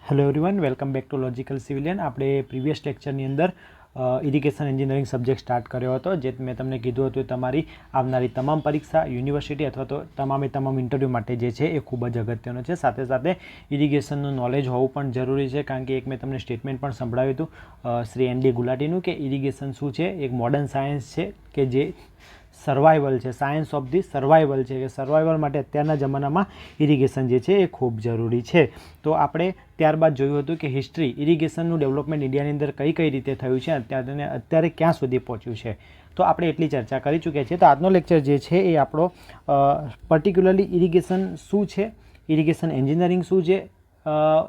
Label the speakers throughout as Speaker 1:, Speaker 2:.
Speaker 1: Hello everyone, welcome back to logical civilian. આપણે previous લેક્ચરની અંદર irrigation engineering subject start કર્યો હતો, જે મેં તમને કીધું હતું તમારી આવનારી તમામ પરીક્ષા, યુનિવર્સિટી અથવા તો તમામ ઇન્ટરવ્યૂ માટે જે છે એ ખૂબ જ અગત્યનો છે. સાથે સાથે ઇરિગેશનનું નોલેજ હોવું પણ જરૂરી છે, કારણ કે એક મેં તમને સ્ટેટમેન્ટ પણ સંભળાવ્યું હતું શ્રી એન ડી ગુલાટીનું, કે ઇરિગેશન શું છે, એક મોડર્ન સાયન્સ છે કે જે સર્વાઈવલ છે, સાયન્સ ઓફ ધી સર્વાઈવલ છે, કે સર્વાઈવલ માટે અત્યારના જમાનામાં ઇરિગેશન જે છે એ ખૂબ જરૂરી છે. તો આપણે ત્યારબાદ જોયું હતું કે હિસ્ટ્રી, ઇરિગેશનનું ડેવલપમેન્ટ ઇન્ડિયાની અંદર કઈ કઈ રીતે થયું છે, અત્યારે ક્યાં સુધી પહોંચ્યું છે, તો આપણે એટલી ચર્ચા કરી ચૂક્યા છીએ. તો આજનો લેક્ચર જે છે એ આપણો પર્ટિક્યુલરલી ઇરિગેશન શું છે, ઇરિગેશન એન્જિનિયરિંગ શું છે,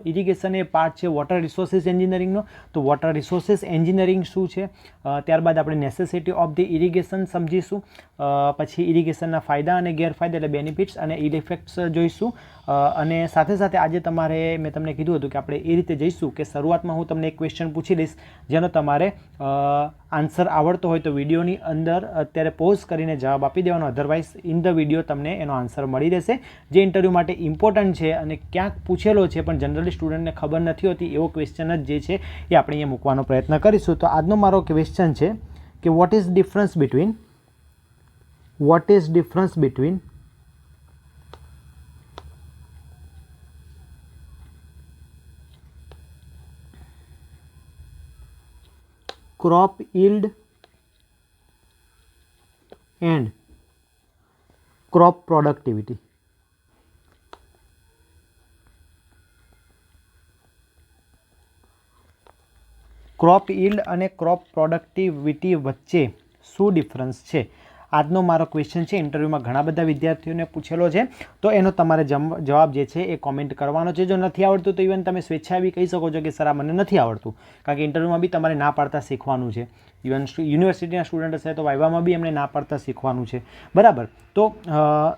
Speaker 1: ઇરિગેશન એ પાર્ટ છે વોટર રિસોર્સિસ એન્જિનિયરિંગનો. તો વોટર રિસોર્સિસ એન્જિનિયરિંગ શું છે, ત્યારબાદ આપણે નેસેસિટી ઓફ ધી ઇરિગેશન સમજીશું, પછી ઇરિગેશનના ફાયદા અને ગેરફાયદા એટલે બેનિફિટ્સ અને ઇફેક્ટ્સ જોઈશું. અને સાથે સાથે આજે તમારે મેં તમને કીધું હતું કે આપણે એ રીતે જઈશું કે શરૂઆતમાં હું તમને એક ક્વેશ્ચન પૂછી દઈશ, જેનો તમારે આન્સર આવડતો હોય તો વિડીયોની અંદર અત્યારે પોઝ કરીને જવાબ આપી દેવાનો, અધરવાઇઝ ઇન ધ વિડીયો તમને એનો આન્સર મળી રહેશે, જે ઇન્ટરવ્યૂ માટે ઇમ્પોર્ટન્ટ છે અને ક્યાંક પૂછેલો છે પણ જનરલી સ્ટુડન્ટને ખબર નથી હોતી એવો ક્વેશ્ચન જ જે છે એ આપણે અહીંયા મૂકવાનો પ્રયત્ન કરીશું. તો આજનો મારો ક્વેશ્ચન છે કે what is difference between crop yield and crop productivity. Crop yield અને ક્રોપ પ્રોડક્ટિવિટી વચ્ચે શું ડિફરન્સ છે, આજનો મારો ક્વેશ્ચન છે. ઇન્ટરવ્યૂમાં ઘણા બધા વિદ્યાર્થીઓને પૂછેલો છે, તો એનો તમારે જવાબ જે છે એ કોમેન્ટ કરવાનો છે. જો નથી આવડતું તો ઇવન તમે સ્વેચ્છાએ બી કહી શકો છો કે સર આ મને નથી આવડતું, કારણ કે ઇન્ટરવ્યૂમાં બી તમારે ના પાડતા શીખવાનું છે. ઇવન યુનિવર્સિટીના સ્ટુડન્ટ હશે તો વાઇવામાં બી એમને ના પાડતા શીખવાનું છે, બરાબર. તો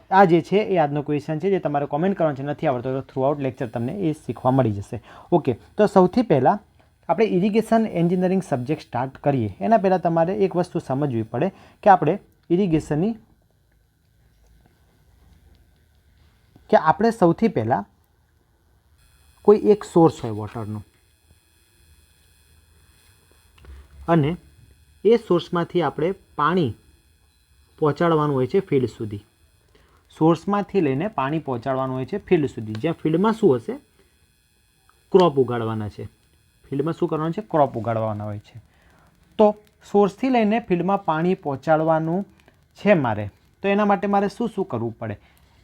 Speaker 1: આ જે છે એ આજનો ક્વેશ્ચન છે, જે તમારે કોમેન્ટ કરવાનો છે. નથી આવડતો તો થ્રુ આઉટ લેક્ચર તમને એ શીખવા મળી જશે. ઓકે, તો સૌથી પહેલાં આપણે ઇરિગેશન એન્જિનિયરિંગ સબ્જેક્ટ સ્ટાર્ટ કરીએ એના પહેલાં તમારે એક વસ્તુ સમજવી પડે કે આપણે ઇરિગેશનની કે આપણે સૌથી પહેલાં કોઈ એક સોર્સ હોય વોટરનો, અને એ સોર્સમાંથી આપણે પાણી પહોંચાડવાનું હોય છે ફિલ્ડ સુધી. સોર્સમાંથી લઈને પાણી પહોંચાડવાનું હોય છે ફિલ્ડ સુધી, જ્યાં ફિલ્ડમાં શું હશે, ક્રોપ ઉગાડવાના છે. ફિલ્ડમાં શું કરવાનું છે, ક્રોપ ઉગાડવાના હોય છે. તો સોર્સથી લઈને ફિલ્ડમાં પાણી પહોંચાડવાનું છે મારે, તો એના માટે મારે શું શું કરવું પડે.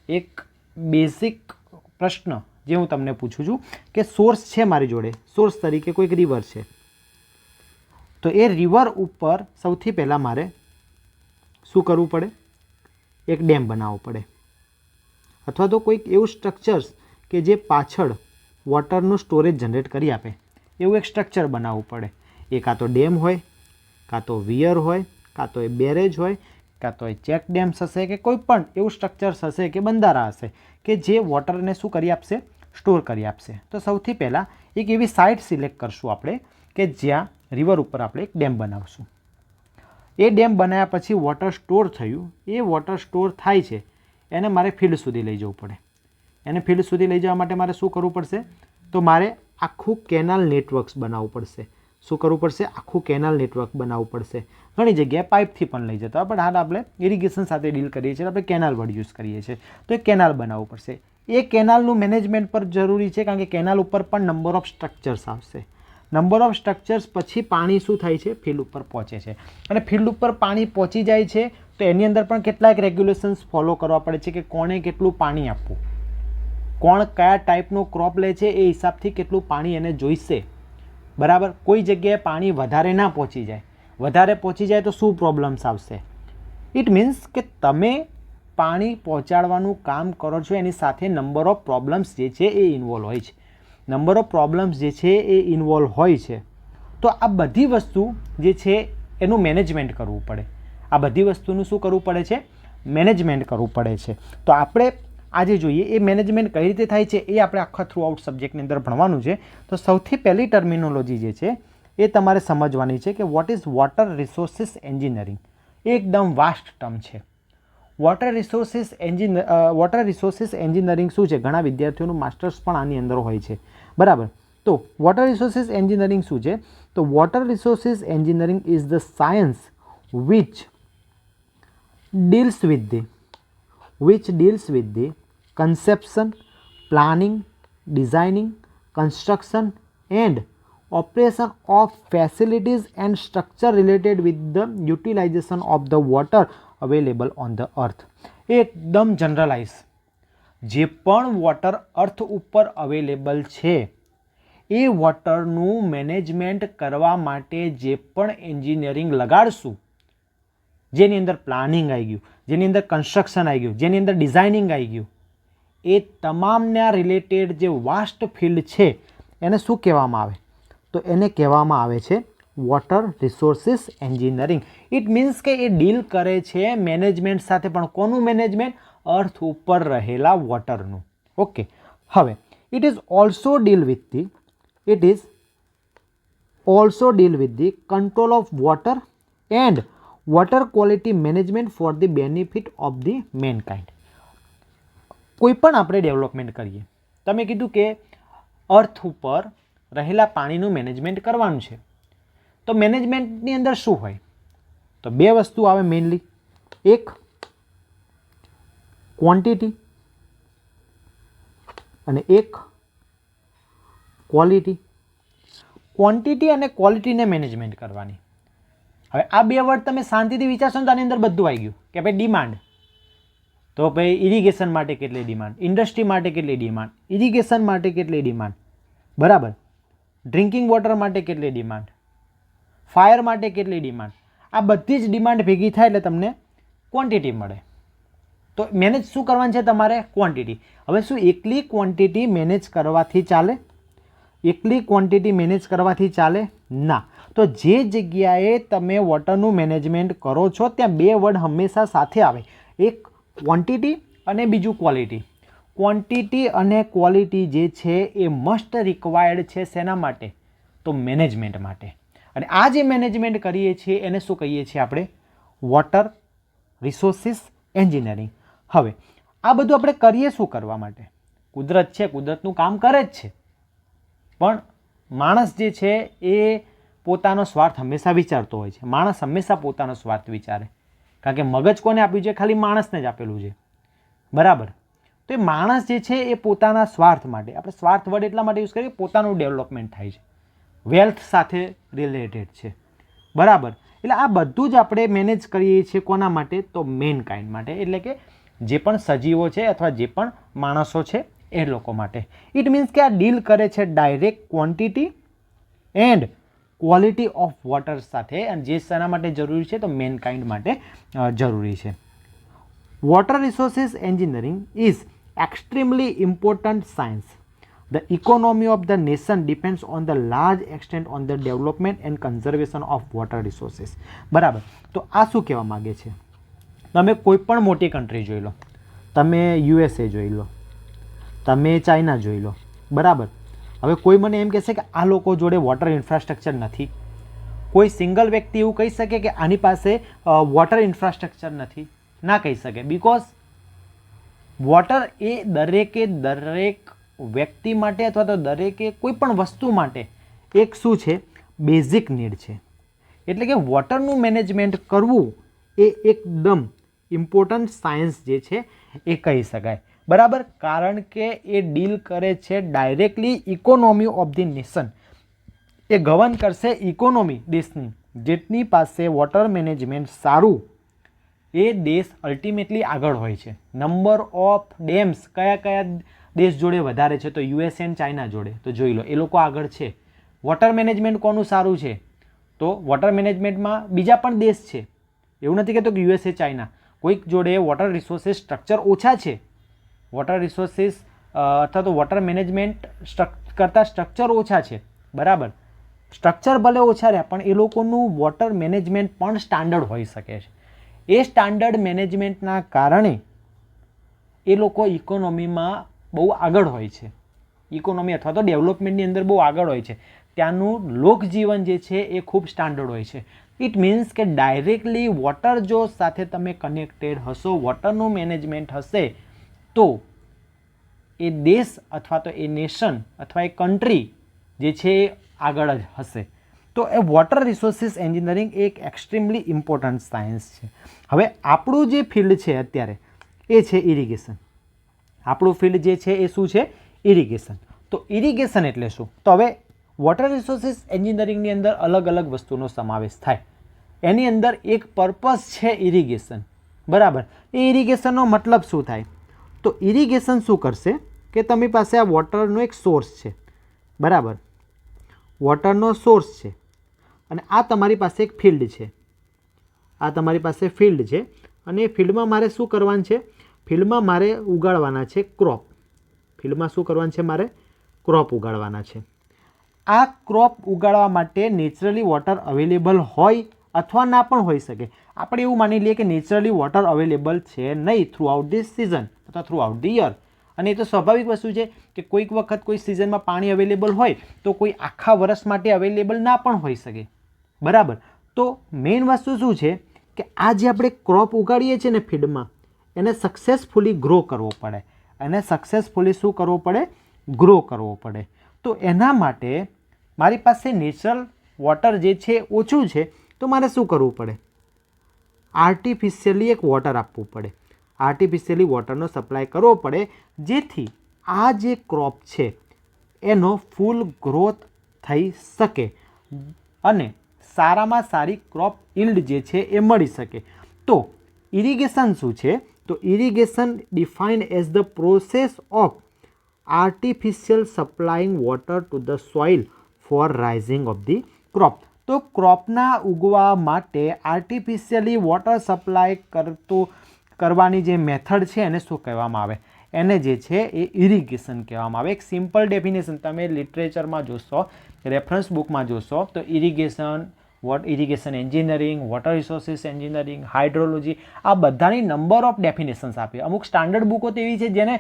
Speaker 1: એક બેઝિક પ્રશ્ન જે હું તમને પૂછું છું કે સોર્સ છે મારી જોડે, સોર્સ તરીકે કોઈક રિવર છે, તો એ રિવર ઉપર સૌથી પહેલાં મારે શું કરવું પડે, એક ડેમ બનાવવો પડે, અથવા તો કોઈક એવું સ્ટ્રક્ચર્સ કે જે પાછળ વોટરનું સ્ટોરેજ જનરેટ કરી આપે એવું એક સ્ટ્રક્ચર બનાવવું પડે. એ કાં તો ડેમ હોય, કાં તો વિયર હોય, કાં તો એ બેરેજ હોય, કાં તો એ ચેક ડેમ્સ હશે, કે કોઈ પણ એવું સ્ટ્રક્ચર્સ હશે કે બંધારા હશે કે જે વોટરને શું કરી આપશે, સ્ટોર કરી આપશે. તો સૌથી પહેલાં એક એવી સાઇટ સિલેક્ટ કરશું આપણે કે જ્યાં રિવર ઉપર આપણે એક ડેમ બનાવશું. એ ડેમ બનાવ્યા પછી વોટર સ્ટોર થયું, એ વોટર સ્ટોર થાય છે એને મારે ફિલ્ડ સુધી લઈ જવું પડે. એને ફિલ્ડ સુધી લઈ જવા માટે મારે શું કરવું પડશે, તો મારે આખું કેનાલ નેટવર્ક્સ બનાવવું પડશે. શું કરવું પડશે, આખું કેનાલ નેટવર્ક બનાવવું પડશે. ઘણી જગ્યાએ પાઇપથી પણ લઈ જતા હોય, પણ હાલ આપણે ઇરિગેશન સાથે ડીલ કરીએ છીએ, આપણે કેનાલ વર્ડ યુઝ કરીએ છીએ. તો એ કેનાલ બનાવવું પડશે. એ કેનાલનું મેનેજમેન્ટ પર જરૂરી છે, કારણ કે કેનાલ ઉપર પણ નંબર ઓફ સ્ટ્રક્ચર્સ આવશે. નંબર ઓફ સ્ટ્રક્ચર્સ પછી પાણી શું થાય છે, ફિલ્ડ ઉપર પહોંચે છે. અને ફિલ્ડ ઉપર પાણી પહોંચી જાય છે તો એની અંદર પણ કેટલાક રેગ્યુલેશન્સ ફોલો કરવા પડે છે, કે કોણે કેટલું પાણી આપવું, કોણ કયા ટાઈપનો ક્રોપ લે છે એ હિસાબથી કેટલું પાણી એને જોઈશે, બરાબર. કોઈ જગ્યાએ પાણી વધારે ના પહોંચી જાય, વધારે પહોંચી જાય તો શું પ્રોબ્લેમ્સ આવશે. ઇટ મીન્સ કે તમે પાણી પહોંચાડવાનું કામ કરો છો એની સાથે નંબર ઓફ પ્રોબ્લેમ્સ જે છે એ ઇન્વોલ્વ હોય છે. નંબર ઓફ પ્રોબ્લેમ્સ જે છે એ ઇન્વોલ્વ હોય છે. તો આ બધી વસ્તુ જે છે એનું મેનેજમેન્ટ કરવું પડે. આ બધી વસ્તુનું શું કરવું પડે છે, મેનેજમેન્ટ કરવું પડે છે. તો આપણે આજે જોઈએ એ મેનેજમેન્ટ કઈ રીતે થાય છે એ આપણે આખા થ્રુ આઉટ સબ્જેક્ટની અંદર ભણવાનું છે. તો સૌથી પહેલી ટર્મિનોલોજી જે છે એ તમારે સમજવાની છે કે what is water resources engineering. એકદમ વાસ્ટ ટર્મ છે. વોટર રિસોર્સિસ એન્જિનિયરિંગ શું છે, ઘણા વિદ્યાર્થીઓનું માસ્ટર્સ પણ આની અંદર હોય છે, બરાબર. તો વોટર રિસોર્સિસ એન્જિનિયરિંગ શું છે? તો water resources engineering is the science which deals with the conception, planning, designing, construction and operation of facilities and structure related with the utilization of the water available on the earth. એકદમ generalise, જે પણ water અર્થ ઉપર available છે એ વોટરનું management કરવા માટે જે પણ engineering લગાડશું, જેની અંદર પ્લાનિંગ આવી ગયું, જેની અંદર કન્સ્ટ્રક્શન આવી ગયું, જેની અંદર ડિઝાઇનિંગ આવી ગયું, એ તમામના રિલેટેડ જે વાસ્ટ ફિલ્ડ છે એને શું કહેવામાં આવે? તો એને કહેવામાં આવે છે water resources engineering. It means કે એ ડીલ કરે છે મેનેજમેન્ટ સાથે, પણ કોનું મેનેજમેન્ટ? અર્થ ઉપર રહેલા વોટરનું. ઓકે, હવે it is also deal with the control of water and water quality management for the benefit of the mankind. કોઈ પણ આપણે ડેવલપમેન્ટ કરીએ, તમે કીધું કે અર્થ ઉપર રહેલા પાણીનું મેનેજમેન્ટ કરવાનું છે, તો મેનેજમેન્ટની અંદર શું હોય? તો બે વસ્તુ આવે મેઇનલી, એક ક્વોન્ટિટી અને એક ક્વોલિટી. ક્વોન્ટિટી અને ક્વોલિટીને મેનેજમેન્ટ કરવાની. હવે આ બે વર્ડ તમે શાંતિથી વિચારશો ને તો આની અંદર બધું આવી ગયું કે ભાઈ ડિમાન્ડ, તો ભાઈ ઇરિગેશન માટે કેટલી ડિમાન્ડ, ઇન્ડસ્ટ્રી માટે કેટલી ડિમાન્ડ, ઇરિગેશન માટે કેટલી ડિમાન્ડ, બરાબર, ડ્રિંકિંગ વોટર માટે કેટલી ડિમાન્ડ, ફાયર માટે કેટલી ડિમાન્ડ, આ બધી જ ડિમાન્ડ ભેગી થાય એટલે તમને ક્વોન્ટિટી મળે. તો મેનેજ શું કરવાનું છે તમારે? ક્વોન્ટિટી. હવે શું એકલી ક્વોન્ટિટી મેનેજ કરવાથી ચાલે? એકલી ક્વોન્ટિટી મેનેજ કરવાથી ચાલે ના. તો જે જગ્યાએ તમે વોટરનું મેનેજમેન્ટ કરો છો ત્યાં બે વર્ડ હંમેશા સાથે આવે, એક ક્વોન્ટિટી અને બીજું ક્વોલિટી. ક્વોન્ટિટી અને ક્વોલિટી જે છે એ મસ્ટ રિક્વાયર્ડ છે શેના માટે? તો મેનેજમેન્ટ માટે. અને આ જે મેનેજમેન્ટ કરીએ છીએ એને શું કહીએ છીએ આપણે? Water resources engineering. હવે આ બધું આપણે કરીએ શું કરવા માટે? કુદરત છે, કુદરતનું કામ કરે જ છે, પણ માણસ જે છે એ પોતાનો સ્વાર્થ હંમેશા વિચારતો હોય છે. માણસ હંમેશા પોતાનો સ્વાર્થ વિચારે, કારણ કે મગજ કોને આપ્યું છે? ખાલી માણસને જ આપેલું છે, બરાબર. તો એ માણસ જે છે એ પોતાના સ્વાર્થ માટે, આપણે સ્વાર્થ વર્ડ એટલા માટે યુઝ કરીએ, પોતાનું ડેવલપમેન્ટ થાય છે, વેલ્થ સાથે રિલેટેડ છે, બરાબર. એટલે આ બધું જ આપણે મેનેજ કરીએ છીએ કોના માટે? તો મેનકાઇન્ડ માટે, એટલે કે જે પણ સજીવો છે અથવા જે પણ માણસો છે એ લોકો માટે. ઇટ મીન્સ કે આ ડીલ કરે છે direct quantity and quality of water સાથે, અને જે શેના માટે જરૂરી છે? તો મેનકાઇન્ડ માટે જરૂરી છે. Water resources engineering is extremely important science. The economy of the nation depends on the large extent on the development and conservation of water resources. બરાબર. તો આ શું કહેવા માગે છે? તમે કોઈ પણ મોટી કન્ટ્રી જોઈ લો, તમે USA જોઈ લો, તમે ચાઇના જોઈ લો, બરાબર. હવે કોઈ મને એમ કહેશે કે આ લોકો જોડે વોટર ઇન્ફ્રાસ્ટ્રક્ચર નથી. કોઈ સિંગલ વ્યક્તિ એવું કહી શકે કે આની પાસે વોટર ઇન્ફ્રાસ્ટ્રક્ચર નથી? ના કહી શકે, બિકોઝ વોટર એ દરેક વ્યક્તિ માટે અથવા તો દરેકે કોઈ પણ વસ્તુ માટે એક શું છે? બેઝિક નીડ છે. એટલે કે વોટરનું મેનેજમેન્ટ કરવું એ એકદમ ઇમ્પોર્ટન્ટ સાયન્સ જે છે એ કહી શકાય, બરાબર. કારણ કે એ ડીલ કરે છે directly economy of the nation. A govern કરશે ઇકોનોમી દેશની. જેટની પાસે વોટર મેનેજમેન્ટ સારું એ દેશ અલ્ટિમેટલી આગળ હોય છે. નંબર ઓફ ડેમ્સ કયા દેશ જોડે વધારે છે? તો યુએસએ એન્ડ ચાઇના જોડે. તો જોઈ લો, એ લોકો આગળ છે. વોટર મેનેજમેન્ટ કોનું સારું છે? તો વોટર મેનેજમેન્ટમાં બીજા પણ દેશ છે, એવું નથી કહેતો કે યુએસએ ચાઇના. કોઈક જોડે વોટર રિસોર્સિસ સ્ટ્રક્ચર ઓછા છે, વોટર રિસોર્સિસ અથવા તો વોટર મેનેજમેન્ટ કરતાં સ્ટ્રક્ચર ઓછા છે, બરાબર. સ્ટ્રક્ચર ભલે ઓછા રહ્યા પણ એ લોકોનું વોટર મેનેજમેન્ટ પણ સ્ટાન્ડર્ડ હોઈ શકે છે. એ સ્ટાન્ડર્ડ મેનેજમેન્ટના કારણે એ લોકો ઇકોનોમીમાં બહુ આગળ હોય છે, ઇકોનોમી અથવા તો ડેવલપમેન્ટની અંદર બહુ આગળ હોય છે. ત્યાંનું લોકજીવન જે છે એ ખૂબ સ્ટાન્ડર્ડ હોય છે. ઇટ મીન્સ કે ડાયરેક્ટલી વોટર જો સાથે તમે કનેક્ટેડ હશો, વોટરનું મેનેજમેન્ટ હશે, તો એ દેશ અથવા તો એ નેશન અથવા એ કન્ટ્રી જે છે એ આગળ જ હશે. તો એ વોટર રિસોર્સિસ એન્જિનિયરિંગ એક એક્સ્ટ્રીમલી ઇમ્પોર્ટન્ટ સાયન્સ છે. હવે આપણું જે ફિલ્ડ છે અત્યારે એ છે ઇરિગેશન. આપણું ફિલ્ડ જે છે એ શું છે? ઇરિગેશન. તો ઇરિગેશન એટલે શું? તો હવે વોટર રિસોર્સિસ એન્જિનિયરિંગની અંદર અલગ અલગ વસ્તુનો સમાવેશ થાય. એની અંદર એક પર્પઝ છે ઇરિગેશન, બરાબર. એ ઇરિગેશનનો મતલબ શું થાય? તો ઇરિગેશન શું કરશે કે તમારી પાસે આ વોટરનો એક સોર્સ છે, બરાબર. વોટરનો સોર્સ છે અને આ તમારી પાસે એક ફિલ્ડ છે. આ તમારી પાસે ફિલ્ડ છે અને એ ફિલ્ડમાં મારે શું કરવાનું છે? ફિલ્ડમાં મારે ઉગાડવાના છે ક્રોપ. ફિલ્ડમાં શું કરવાનું છે? મારે ક્રોપ ઉગાડવાના છે. આ ક્રોપ ઉગાડવા માટે નેચરલી વોટર અવેલેબલ હોય અથવા ના પણ હોઈ શકે. આપણે એવું માની લઈએ કે નેચરલી વોટર અવેલેબલ છે નહીં થ્રુ આઉટ ધી સિઝન અથવા થ્રુ આઉટ ધી યર. અને એ તો સ્વાભાવિક વસ્તુ છે કે કોઈક વખત કોઈ સિઝનમાં પાણી અવેલેબલ હોય તો કોઈ આખા વર્ષ માટે અવેલેબલ ના પણ હોઈ શકે, બરાબર. તો મેઇન વસ્તુ શું છે કે આ જે આપણે ક્રોપ ઉગાડીએ છીએ ને ફિલ્ડમાં, એને સક્સેસફુલી ગ્રો કરવો પડે. એને સક્સેસફુલી શું કરવો પડે? ગ્રો કરવો પડે. તો એના માટે મારી પાસે નેચરલ વોટર જે છે ઓછું છે, તો મારે શું કરવું પડે? આર્ટિફિશિયલી એક વોટર આપવું પડે. આર્ટિફિશિયલી વોટરનો સપ્લાય કરવો પડે, જેથી આ જે ક્રોપ છે એનો ફૂલ ગ્રોથ થઈ શકે અને સારામાં સારી ક્રોપ ઇલ્ડ જે છે એ મળી શકે. તો ઇરિગેશન શું છે? તો irrigation defined as the process of artificial supplying water to the soil for raising of the crop. તો ક્રોપના ઉગવા માટે આર્ટિફિશિયલી વોટર સપ્લાય કરવાની જે મેથડ છે એને શું કહેવામાં આવે? એને જે છે એ ઇરિગેશન કહેવામાં આવે. એક સિમ્પલ ડેફિનેશન તમે લિટરેચરમાં જોશો, રેફરન્સ બુકમાં જોશો તો irrigation engineering, water resources engineering, hydrology, આ બધાની નંબર ઓફ ડેફિનેશન્સ આપી. અમુક સ્ટાન્ડર્ડ બુકો તો એવી છે જેને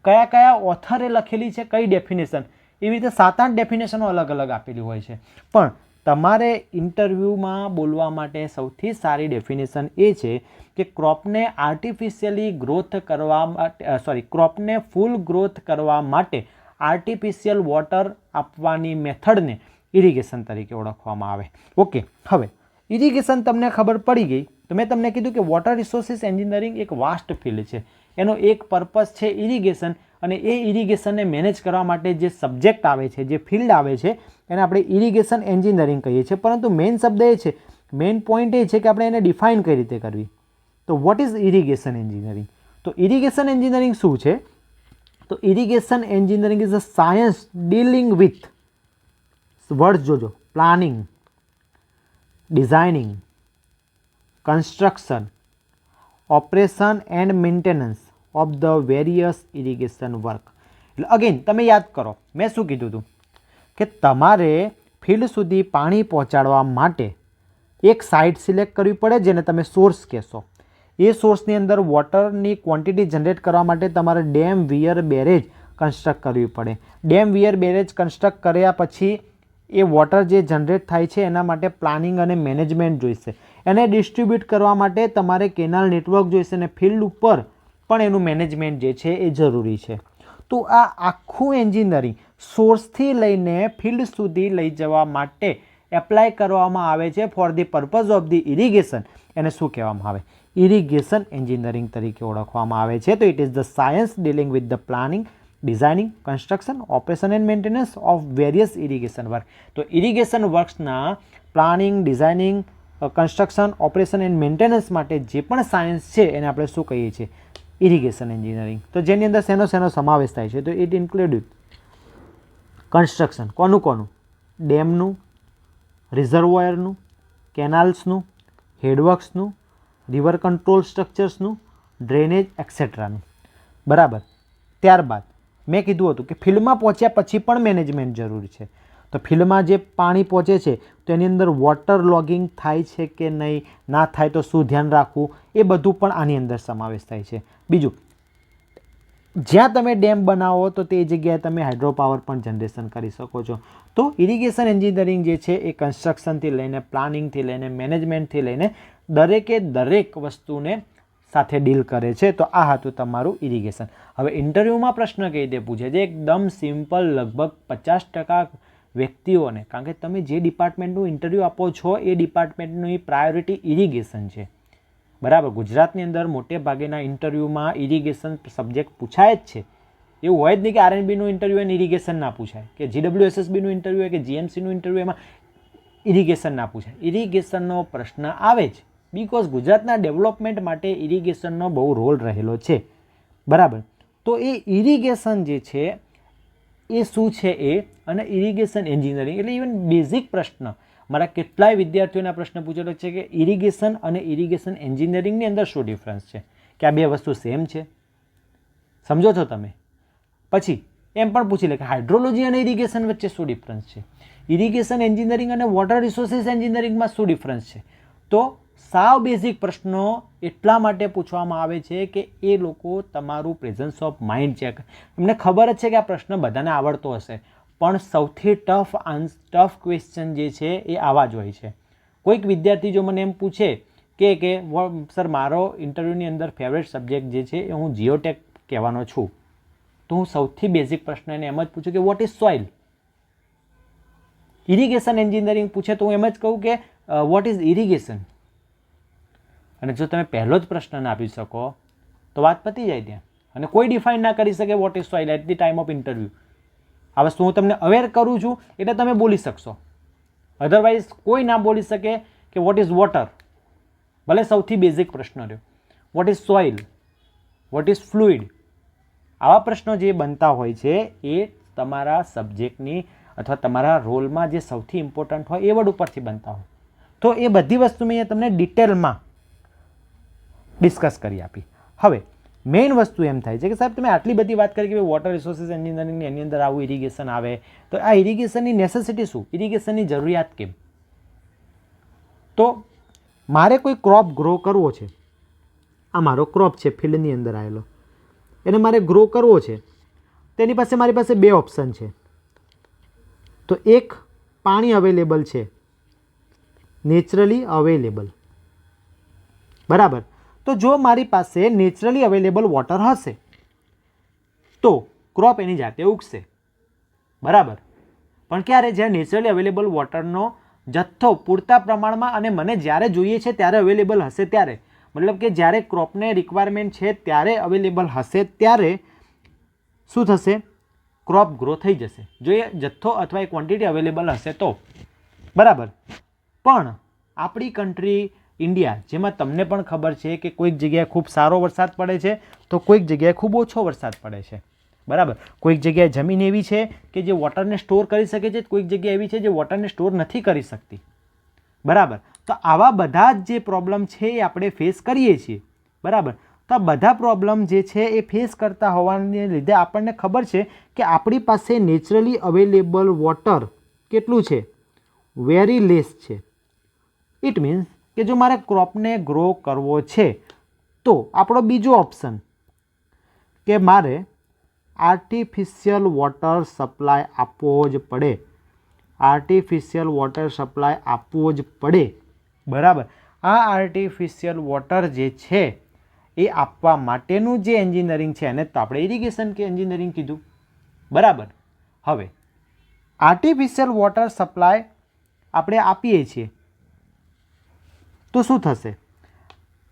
Speaker 1: કયા કયા ઓથરે લખેલી છે કઈ ડેફિનેશન, એવી રીતે 7-8 ડેફિનેશનો અલગ અલગ આપેલી હોય છે. પણ તમારે ઇન્ટરવ્યૂમાં બોલવા માટે સૌથી સારી ડેફિનેશન એ છે કે ક્રોપને આર્ટિફિશિયલી ગ્રોથ કરવા માટે ક્રોપને ફૂલ ગ્રોથ કરવા માટે આર્ટિફિશિયલ વોટર આપવાની મેથડને ઇરિગેશન તરીકે ઓળખવામાં આવે. ઓકે, હવે ઇરિગેશન તમને ખબર પડી ગઈ તો મેં તમને કીધું કે વોટર રિસોર્સિસ એન્જિનિયરિંગ એક વાસ્ટ ફિલ્ડ છે. એનો એક પર્પઝ છે ઇરિગેશન અને એ ઇરિગેશનને મેનેજ કરવા માટે જે સબ્જેક્ટ આવે છે, જે ફિલ્ડ આવે છે, એને આપણે ઇરિગેશન એન્જિનિયરિંગ કહીએ છીએ. પરંતુ મેઇન શબ્દ એ છે, મેઇન પોઈન્ટ એ છે કે આપણે એને ડિફાઇન કઈ રીતે કરવી. તો વોટ ઇઝ ઇરિગેશન એન્જિનિયરિંગ? તો ઇરિગેશન એન્જિનિયરિંગ શું છે? તો irrigation engineering is a science dealing with, words જોજો, planning, designing, construction, operation and maintenance of the various irrigation work. એટલે અગેન તમે યાદ કરો, મેં શું કીધું હતું કે તમારે ફિલ્ડ સુધી પાણી પહોંચાડવા માટે એક સાઇટ સિલેક્ટ કરવી પડે, જેને તમે સોર્સ કહેશો. એ સોર્સની અંદર વોટરની ક્વોન્ટિટી જનરેટ કરવા માટે તમારે ડેમ, વિયર, બેરેજ કન્સ્ટ્રક્ટ કરવી પડે. ડેમ, વિયર, બેરેજ કન્સ્ટ્રક્ટ કર્યા પછી એ વોટર જે જનરેટ થાય છે એના માટે પ્લાનિંગ અને મેનેજમેન્ટ જોઈશે. એને ડિસ્ટ્રીબ્યુટ કરવા માટે તમારે કેનાલ નેટવર્ક જોઈશે અને ફિલ્ડ ઉપર પણ એનું મેનેજમેન્ટ જે છે એ જરૂરી છે. તો આ આખું એન્જિનિયરિંગ સોર્સથી લઈને ફિલ્ડ સુધી લઈ જવા માટે એપ્લાય કરવામાં આવે છે for the purpose of the irrigation. એને શું કહેવામાં આવે? ઇરિગેશન એન્જિનિયરિંગ તરીકે ઓળખવામાં આવે છે. તો it is the science dealing with the planning, designing, construction, operation and maintenance of various irrigation work. તો ઇરિગેશન વર્ક્સના planning, designing, construction, operation and maintenance માટે જે પણ સાયન્સ છે એને આપણે શું કહીએ છીએ? Irrigation engineering. તો જેની અંદર શેનો સમાવેશ થાય છે? તો ઇટ ઇન્ક્લુડ કન્સ્ટ્રક્શન. કોનું? ડેમનું, રિઝર્વોયરનું, કેનાલ્સનું, હેડવર્ક્સનું, રિવર કંટ્રોલ સ્ટ્રક્ચર્સનું, ડ્રેનેજ એક્સેટ્રાનું, બરાબર. ત્યારબાદ મેં કીધું હતું કે ફિલ્ડમાં પહોંચ્યા પછી પણ મેનેજમેન્ટ જરૂરી છે. તો ફિલ્ડમાં જે પાણી પહોંચે છે તો એની અંદર વોટર લોગિંગ થાય છે કે નહીં, ના થાય તો શું ધ્યાન રાખવું, એ બધું પણ આની અંદર સમાવેશ થાય છે. બીજું, જ્યાં તમે ડેમ બનાવો તો તે જગ્યાએ તમે હાઇડ્રો પાવર પણ જનરેશન કરી શકો છો. તો ઇરિગેશન એન્જિનિયરિંગ જે છે એ કન્સ્ટ્રક્શનથી લઈને, પ્લાનિંગથી લઈને, મેનેજમેન્ટથી લઈને દરેક વસ્તુને સાથે ડીલ કરે છે. તો આ હતું તમારું ઇરિગેશન. હવે ઇન્ટરવ્યૂમાં પ્રશ્ન કઈ રીતે પૂછે છે? એકદમ સિમ્પલ, લગભગ 50% વ્યક્તિઓને, કારણ કે તમે જે ડિપાર્ટમેન્ટનું ઇન્ટરવ્યૂ આપો છો એ ડિપાર્ટમેન્ટની પ્રાયોરિટી ઇરિગેશન છે, બરાબર. ગુજરાતની અંદર મોટે ભાગેના ઇન્ટરવ્યૂમાં ઇરિગેશન સબ્જેક્ટ પૂછાય જ છે. એવું હોય જ નહીં કે આરએનબીનું ઇન્ટરવ્યૂ એને ઇરિગેશન ના પૂછાય, કે GWSSBનું ઇન્ટરવ્યૂ હોય કે GMCનું ઇન્ટરવ્યૂ એમાં ઇરિગેશન ના પૂછાય. ઇરિગેશનનો પ્રશ્ન આવે જ, બિકોઝ ગુજરાતના ડેવલપમેન્ટ માટે ઇરિગેશનનો બહુ રોલ રહેલો છે, બરાબર. તો એ ઇરિગેશન જે છે એ શું છે અને ઇરિગેશન એન્જિનિયરિંગ એટલે ઇવન બેઝિક પ્રશ્ન મારા કેટલાય વિદ્યાર્થીઓના પ્રશ્ન પૂછેલો છે કે ઇરિગેશન અને ઇરિગેશન એન્જિનિયરિંગની અંદર શું ડિફરન્સ છે, કે આ બે વસ્તુ સેમ છે, સમજો છો તમે. પછી એમ પણ પૂછી લે કે હાઇડ્રોલોજી અને ઇરિગેશન વચ્ચે શું ડિફરન્સ છે, ઇરિગેશન એન્જિનિયરિંગ અને વોટર રિસોર્સિસ એન્જિનિયરિંગમાં શું ડિફરન્સ છે. તો સાવ બેઝિક પ્રશ્નો એટલા માટે પૂછવામાં આવે છે કે એ લોકો તમારું પ્રેઝન્સ ઓફ માઇન્ડ ચેક, એમને ખબર જ છે કે આ પ્રશ્ન બધાને આવડતો હશે, પણ સૌથી ટફ ક્વેશ્ચન જે છે એ આવા જ હોય છે. કોઈક વિદ્યાર્થી જો મને એમ પૂછે કે સર મારો ઇન્ટરવ્યૂની અંદર ફેવરેટ સબ્જેક્ટ જે છે એ હું જીઓટેક કહેવાનો છું, તો હું સૌથી બેઝિક પ્રશ્ન એને એમ જ પૂછું કે what is soil. Irrigation engineering પૂછે તો હું એમ જ કહું કે વોટ ઇઝ ઇરિગેશન. અને જો તમે પહેલો જ પ્રશ્ન ના આપી શકો તો વાત પતી જાય ત્યાં, અને કોઈ ડિફાઇન ના કરી શકે what is soil at the time of interview. આ વસ્તુ હું તમને અવેર કરું છું એટલે તમે બોલી શકશો, અધરવાઇઝ કોઈ ના બોલી શકે કે વોટ ઇઝ વોટર, ભલે સૌથી બેઝિક પ્રશ્ન રહ્યો. Vote is soil, what is fluid. આવા પ્રશ્નો જે બનતા હોય છે એ તમારા સબ્જેક્ટની અથવા તમારા રોલમાં જે સૌથી ઇમ્પોર્ટન્ટ હોય એ વર્ડ ઉપરથી બનતા હોય. તો એ બધી વસ્તુ મેં અહીંયા તમને ડિટેલમાં ડિસ્કસ કરી આપી. હવે મેઇન વસ્તુ એમ થાય છે કે સાહેબ તમે આટલી બધી વાત કરી કે વોટર રિસોર્સિસ એન્જિનિયરિંગની એની અંદર આવું ઇરિગેશન આવે, તો આ ઇરિગેશનની નેસેસિટી શું, ઇરિગેશનની જરૂરિયાત કેમ. તો મારે કોઈ ક્રોપ ગ્રો કરવો છે, આ મારો ક્રોપ છે ફિલ્ડની અંદર આવેલો, એને મારે ગ્રો કરવો છે, તેની પાસે મારી પાસે બે ઓપ્શન છે. તો એક પાણી અવેલેબલ છે, નેચરલી અવેલેબલ, બરાબર. તો જો મારી પાસે નેચરલી અવેલેબલ વોટર હશે તો ક્રોપ એની જાતે ઉગશે, બરાબર. પણ ક્યારે, જ્યારે નેચરલી અવેલેબલ વોટરનો જથ્થો પૂરતા પ્રમાણમાં અને મને જ્યારે જોઈએ છે ત્યારે અવેલેબલ હશે ત્યારે, મતલબ કે જ્યારે ક્રોપને રિક્વાયરમેન્ટ છે ત્યારે અવેલેબલ હશે ત્યારે શું થશે, ક્રોપ ગ્રો થઈ જશે. જો એ જથ્થો અથવા એ ક્વોન્ટિટી અવેલેબલ હશે તો, બરાબર. પણ આપણી કન્ટ્રી ઇન્ડિયા, જેમાં તમને પણ ખબર છે કે કોઈક જગ્યાએ ખૂબ સારો વરસાદ પડે છે તો કોઈક જગ્યાએ ખૂબ ઓછો વરસાદ પડે છે, બરાબર. કોઈક જગ્યાએ જમીન એવી છે કે જે વોટરને સ્ટોર કરી શકે છે, કોઈક જગ્યા એવી છે જે વોટરને સ્ટોર નથી કરી શકતી, બરાબર. તો આવા બધા જ જે પ્રોબ્લેમ છે એ આપણે ફેસ કરીએ છીએ, બરાબર. તો આ બધા પ્રોબ્લેમ જે છે એ ફેસ કરતા હોવાને લીધે આપણને ખબર છે કે આપણી પાસે નેચરલી અવેલેબલ વોટર કેટલું છે, વેરી લેસ છે. ઇટ મીન્સ કે જો મારે ક્રોપને ગ્રો કરવો છે તો આપણો બીજો ઓપ્શન કે મારે આર્ટિફિશિયલ વોટર સપ્લાય આપવો જ પડે, આર્ટિફિશિયલ વોટર સપ્લાય આપવો જ પડે, બરાબર. આ આર્ટિફિશિયલ વોટર જે છે એ આપવા માટેનું જે એન્જિનિયરિંગ છે એને તો આપણે ઇરિગેશન કે એન્જિનિયરિંગ કીધું, બરાબર. હવે આર્ટિફિશિયલ વોટર સપ્લાય આપણે આપીએ છીએ તો શું થશે,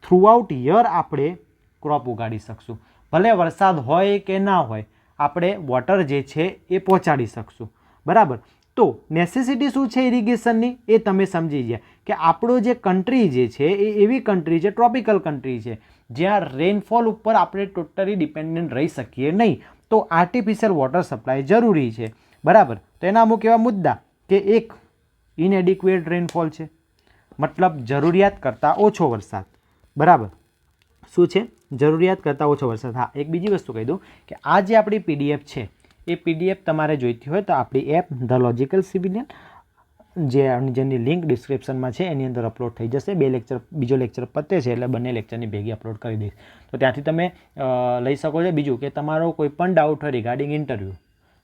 Speaker 1: થ્રુઆઉટ યર આપણે ક્રોપ ઉગાડી શકશું, ભલે વરસાદ હોય કે ના હોય, આપણે વોટર જે છે એ પહોંચાડી શકશું, બરાબર. તો નેસેસિટી શું છે ઇરિગેશનની એ તમે સમજી ગયા કે આપણો જે કન્ટ્રી જે છે એ એવી કન્ટ્રી છે, ટ્રોપિકલ કન્ટ્રી છે, જ્યાં રેનફોલ ઉપર આપણે ટોટલી ડિપેન્ડન્ટ રહી શકીએ નહીં. તો આર્ટિફિશિયલ વોટર સપ્લાય જરૂરી છે, બરાબર. તો એના અમુક એવા મુદ્દા કે એક ઇનએડિક્વેટ રેનફોલ છે, મતલબ જરૂરિયાત કરતાં ઓછો વરસાદ, બરાબર. શું છે, જરૂરિયાત કરતાં ઓછો વરસાદ. હા, એક બીજી વસ્તુ કહી દઉં કે આ જે આપણી PDF છે એ PDF તમારે જોઈતી હોય તો આપણી એપ ધ લોજિકલ સિવિલિયન, જેની લિંક ડિસ્ક્રિપ્શનમાં છે એની અંદર અપલોડ થઈ જશે. બીજો લેક્ચર પતે છે એટલે બંને લેક્ચરની ભેગી અપલોડ કરી દઈશ, તો ત્યાંથી તમે લઈ શકો છો. બીજું કે તમારો કોઈ પણ ડાઉટ હોય રિગાર્ડિંગ ઇન્ટરવ્યૂ,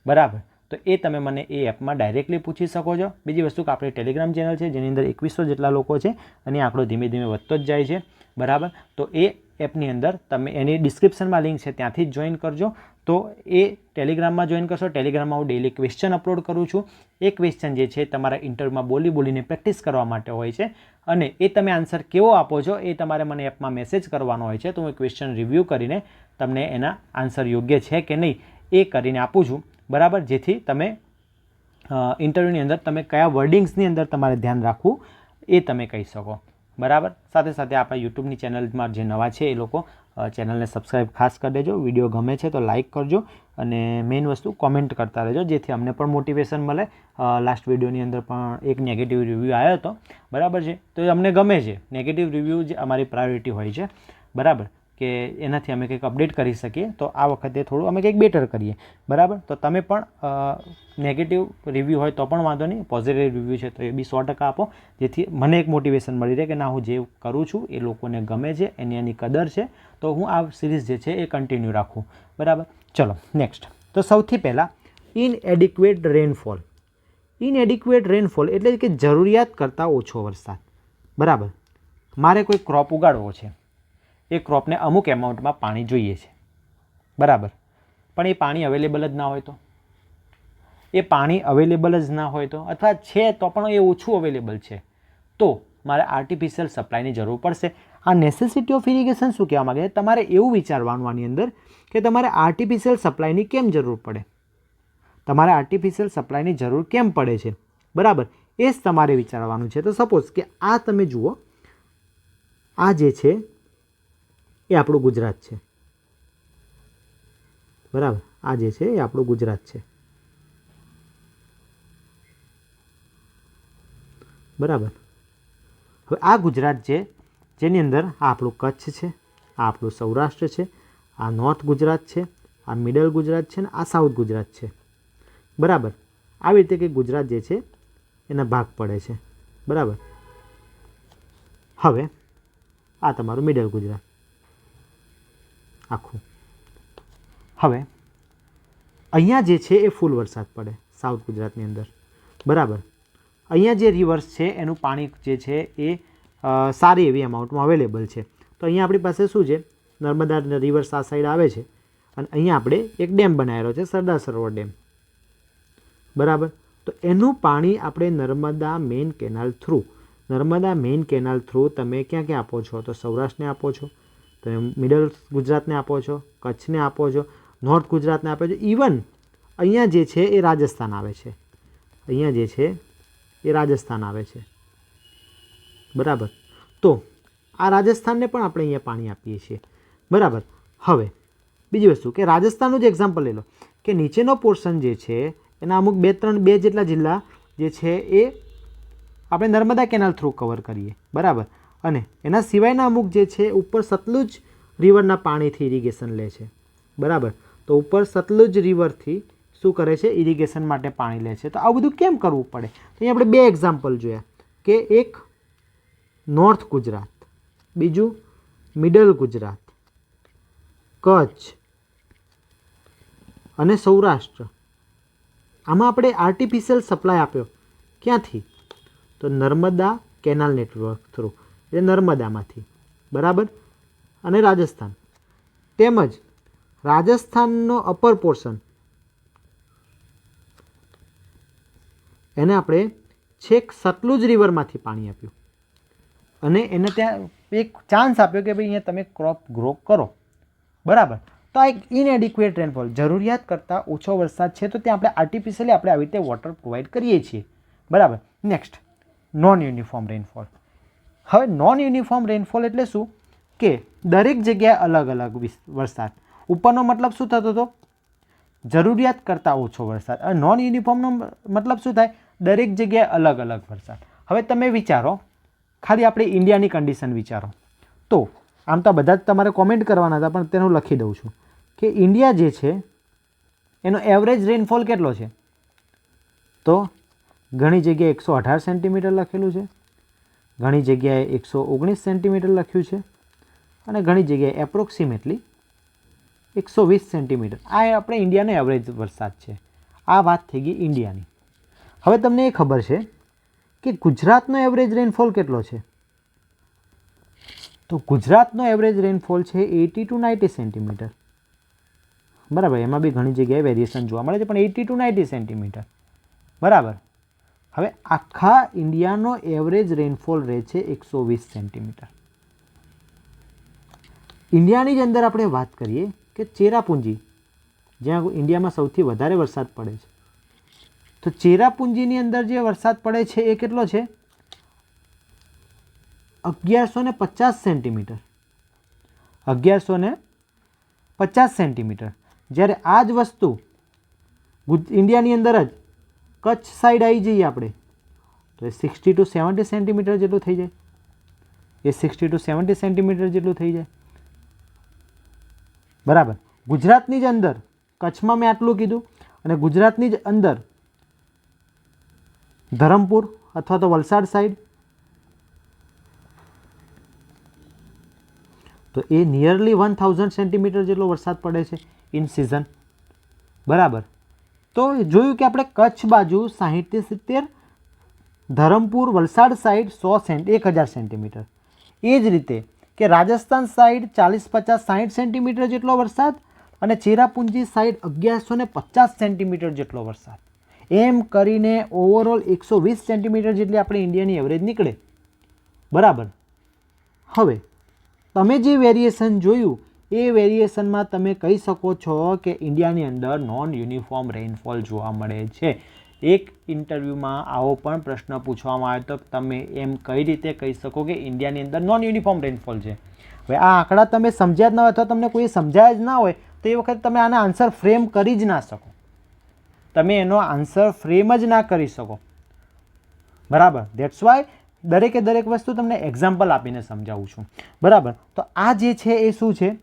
Speaker 1: બરાબર, તો એ તમે મને એ એપમાં ડાયરેક્ટલી પૂછી શકો છો. બીજી વસ્તુ કે આપણી ટેલિગ્રામ ચેનલ છે જેની અંદર 2100 જેટલા લોકો છે અને આંકડો ધીમે ધીમે વધતો જ જાય છે, બરાબર. તો એ એપની અંદર તમે એની ડિસ્ક્રિપ્શનમાં લિંક છે ત્યાંથી જ જોઈન કરજો. તો તો એ ટેલિગ્રામમાં જોઈન કરશો. ટેલિગ્રામમાં હું ડેલી ક્વેશ્ચન અપલોડ કરું છું. એ ક્વેશ્ચન જે છે તમારા ઇન્ટરવ્યૂમાં બોલીને પ્રેક્ટિસ કરવા માટે હોય છે અને એ તમે આન્સર કેવો આપો છો એ તમારે મને એપમાં મેસેજ કરવાનો હોય છે. તો હું ક્વેશ્ચન રિવ્યૂ કરીને તમને એના આન્સર યોગ્ય છે કે નહીં એ કરીને આપું છું, બરાબર, જેથી તમે ઇન્ટરવ્યૂની અંદર તમે કયા વર્ડિંગ્સની અંદર તમારે ધ્યાન રાખવું એ તમે કહી શકો, બરાબર. સાથે સાથે આપણા યુટ્યુબની ચેનલમાં જે નવા છે એ લોકો ચેનલને સબસ્ક્રાઈબ ખાસ કરી દેજો. વિડીયો ગમે છે તો લાઇક કરજો અને મેઇન વસ્તુ કોમેન્ટ કરતા રહેજો, જેથી અમને પણ મોટિવેશન મળે. લાસ્ટ વિડીયોની અંદર પણ એક નેગેટિવ રિવ્યૂ આવ્યો હતો, બરાબર છે, તો એ અમને ગમે છે. નેગેટિવ રિવ્યૂ જે અમારી પ્રાયોરિટી હોય છે, બરાબર, કે એનાથી અમે કંઈક અપડેટ કરી શકીએ. તો આ વખતે થોડું અમે કંઈક બેટર કરીએ, બરાબર. તો તમે પણ નેગેટિવ રિવ્યૂ હોય તો પણ વાંધો નહીં, પોઝિટિવ રિવ્યૂ છે તો એ બી 100% આપો, જેથી મને એક મોટિવેશન મળી રહે કે ના, હું જે કરું છું એ લોકોને ગમે છે, એની કદર છે, તો હું આ સિરીઝ જે છે એ કન્ટિન્યુ રાખું, બરાબર. ચલો નેક્સ્ટ. તો સૌથી પહેલાં ઇનએડિક્વેટ રેનફોલ. ઇનએડિક્વેટ રેનફોલ એટલે કે જરૂરિયાત કરતાં ઓછો વરસાદ, બરાબર. મારે કોઈ ક્રોપ ઉગાડવો છે, એ ક્રોપને અમુક એમાઉન્ટમાં પાણી જોઈએ છે, બરાબર, પણ એ પાણી અવેલેબલ જ ના હોય તો, એ પાણી અવેલેબલ જ ના હોય તો, અથવા છે તો પણ એ ઓછું અવેલેબલ છે, તો મારે આર્ટિફિશિયલ સપ્લાયની જરૂર પડશે. આ નેસેસિટી ઓફ ઇરિગેશન શું કહેવા માગે છે? તમારે એવું વિચારવાનું આની અંદર કે તમારે આર્ટિફિશિયલ સપ્લાયની કેમ જરૂર પડે, તમારે આર્ટિફિશિયલ સપ્લાયની જરૂર કેમ પડે છે, બરાબર, એ જ તમારે વિચારવાનું છે. તો સપોઝ કે આ તમે જુઓ, આ જે છે એ આપણું ગુજરાત છે, બરાબર, આ જે છે એ આપણું ગુજરાત છે, બરાબર. હવે આ ગુજરાત છે જેની અંદર આ આપણું કચ્છ છે, આ આપણું સૌરાષ્ટ્ર છે, આ નોર્થ ગુજરાત છે, આ મિડલ ગુજરાત છે ને આ સાઉથ ગુજરાત છે, બરાબર. આવી રીતે કે ગુજરાત જે છે એના ભાગ પડે છે, બરાબર. હવે આ તમારું મિડલ ગુજરાત આખું. હવે અહીંયા જે છે એ ફૂલ વરસાદ પડે સાઉથ ગુજરાતની અંદર, બરાબર. અહીંયા જે રિવર્સ છે એનું પાણી જે છે એ સારી એવી અમાઉન્ટમાં અવેલેબલ છે. તો અહીંયા આપણી પાસે શું છે, નર્મદા રિવર્સ આ સાઈડ આવે છે અને અહીંયા આપણે એક ડેમ બનાવેલો છે, સરદાર સરોવર ડેમ, બરાબર. તો એનું પાણી આપણે નર્મદા મેઇન કેનાલ થ્રુ તમે ક્યાં ક્યાં આપો છો? તો સૌરાષ્ટ્રને આપો છો, તમે મિડલ ગુજરાતને આપો છો, કચ્છને આપો છો, નોર્થ ગુજરાતને આપો છો, ઇવન અહીંયા જે છે એ રાજસ્થાન આવે છે, અહીંયા જે છે એ રાજસ્થાન આવે છે, બરાબર. તો આ રાજસ્થાનને પણ આપણે અહીંયા પાણી આપીએ છીએ, બરાબર. હવે બીજી વસ્તુ કે રાજસ્થાનનું જ એક્ઝામ્પલ લઈ લો કે નીચેનો પોર્શન જે છે એના અમુક બે જેટલા જિલ્લા જે છે એ આપણે નર્મદા કેનાલ થ્રુ કવર કરીએ, બરાબર. અને એના સિવાયના અમુક જે છે ઉપર સતલુજ રિવરના પાણીથી ઇરિગેશન લે છે, બરાબર. તો ઉપર સતલુજ રિવરથી શું કરે છે? ઇરિગેશન માટે પાણી લે છે. તો આ બધું કેમ કરવું પડે? તો અહીંયા આપણે બે એક્ઝામ્પલ જોયા કે એક નોર્થ ગુજરાત, બીજું મિડલ ગુજરાત, કચ્છ અને સૌરાષ્ટ્ર. આમાં આપણે આર્ટિફિશિયલ સપ્લાય આપ્યો ક્યાંથી? તો નર્મદા કેનાલ નેટવર્ક થ્રુ, એટલે નર્મદામાંથી, બરાબર. અને રાજસ્થાન, તેમજ રાજસ્થાનનો અપર પોર્શન એને આપણે છેક સતલુજ રિવરમાંથી પાણી આપ્યું અને એને ત્યાં એક ચાન્સ આપ્યો કે ભાઈ અહીંયા તમે ક્રોપ ગ્રો કરો, બરાબર. તો આ એક ઇનએડિક્વેટ રેનફોલ, જરૂરિયાત કરતાં ઓછો વરસાદ છે તો ત્યાં આપણે આર્ટિફિશિયલી આપણે આવી રીતે વોટર પ્રોવાઈડ કરીએ છીએ, બરાબર. Next, non uniform rainfall. હવે નોન યુનિફોર્મ રેનફોલ એટલે શું કે દરેક જગ્યાએ અલગ અલગ વરસાદ. ઉપરનો મતલબ શું થતો હતો? જરૂરિયાત કરતાં ઓછો વરસાદ. અને નોન યુનિફોર્મનો મતલબ શું થાય? દરેક જગ્યાએ અલગ અલગ વરસાદ. હવે તમે વિચારો, ખાલી આપણે ઇન્ડિયાની કન્ડિશન વિચારો. તો આમ તો બધા જ તમારે કોમેન્ટ કરવાના હતા, પણ તેનું લખી દઉં છું કે ઇન્ડિયા જે છે એનો એવરેજ રેનફોલ કેટલો છે? તો ઘણી જગ્યાએ 118 સેન્ટીમીટર લખેલું છે, ઘણી જગ્યાએ 119 સેન્ટીમીટર લખ્યું છે અને ઘણી જગ્યાએ એપ્રોક્સિમેટલી 120 સેન્ટીમીટર. આ આપણે ઇન્ડિયાનો એવરેજ વરસાદ છે. આ વાત થઈ ગઈ ઇન્ડિયાની. હવે તમને એ ખબર છે કે ગુજરાતનો એવરેજ રેનફોલ કેટલો છે? તો ગુજરાતનો એવરેજ રેનફોલ છે 80 to 90 સેન્ટીમીટર, બરાબર, એમાં બી ઘણી જગ્યાએ વેરિએશન જોવા મળે છે, પણ 80 to 90 સેન્ટીમીટર. બરાબર. હવે આખા ઇન્ડિયાનો એવરેજ રેનફોલ રહે છે 120 સેન્ટીમીટર. ઇન્ડિયાની જ અંદર આપણે વાત કરીએ કે ચેરાપુંજી, જ્યાં ઇન્ડિયામાં સૌથી વધારે વરસાદ પડે છે, તો ચેરાપુંજીની અંદર જે વરસાદ પડે છે એ કેટલો છે? 1150 સેન્ટીમીટર. 1150 સેન્ટીમીટર. જ્યારે આ જ વસ્તુ ઇન્ડિયાની અંદર જ કચ્છ સાઈડ આવી જઈએ આપણે તો એ 60 to 70 સેન્ટીમીટર જેટલું થઈ જાય. એ 60 to 70 સેન્ટીમીટર જેટલું થઈ જાય. બરાબર. ગુજરાતની જ અંદર, કચ્છમાં મેં આટલું કીધું, અને ગુજરાતની જ અંદર ધરમપુર અથવા તો વલસાડ સાઈડ તો એ નિયરલી 1000 સેન્ટીમીટર જેટલો વરસાદ પડે છે ઇન સિઝન. બરાબર. તો જોયું કે આપણે કચ્છ બાજુ 60 થી 70, ધરમપુર વલસાડ સાઈડ 1000 સેન્ટીમીટર. એ જ રીતે કે રાજસ્થાન સાઈડ 40, 50, 60 સેન્ટીમીટર જેટલો વરસાદ અને ચેરાપુંજી સાઈડ 1150 સેન્ટીમીટર જેટલો વરસાદ. એમ કરીને ઓવરઓલ 120 સેન્ટીમીટર જેટલી આપણે ઇન્ડિયાની એવરેજ નીકળે. બરાબર. હવે તમે જે વેરિએશન જોયું એ વેરિએશનમાં તમે કહી શકો છો કે ઇન્ડિયાની અંદર નોન યુનિફોર્મ રેનફોલ જોવા મળે છે. એક ઇન્ટરવ્યૂમાં આવો પણ પ્રશ્ન પૂછવામાં આવ્યો તો તમે એમ કઈ રીતે કહી શકો કે ઇન્ડિયાની અંદર નોન યુનિફોર્મ રેનફોલ છે? હવે આ આંકડા તમે સમજ્યા જ ના હોય અથવા તમને કોઈ સમજાય જ ના હોય તો એ વખતે તમે આના આન્સર ફ્રેમ કરી જ ના શકો. તમે એનો આન્સર ફ્રેમ જ ના કરી શકો. બરાબર. ધેટ્સ વાય દરેકે દરેક વસ્તુ તમને એક્ઝામ્પલ આપીને સમજાવું છું. બરાબર. તો આ જે છે એ શું છે?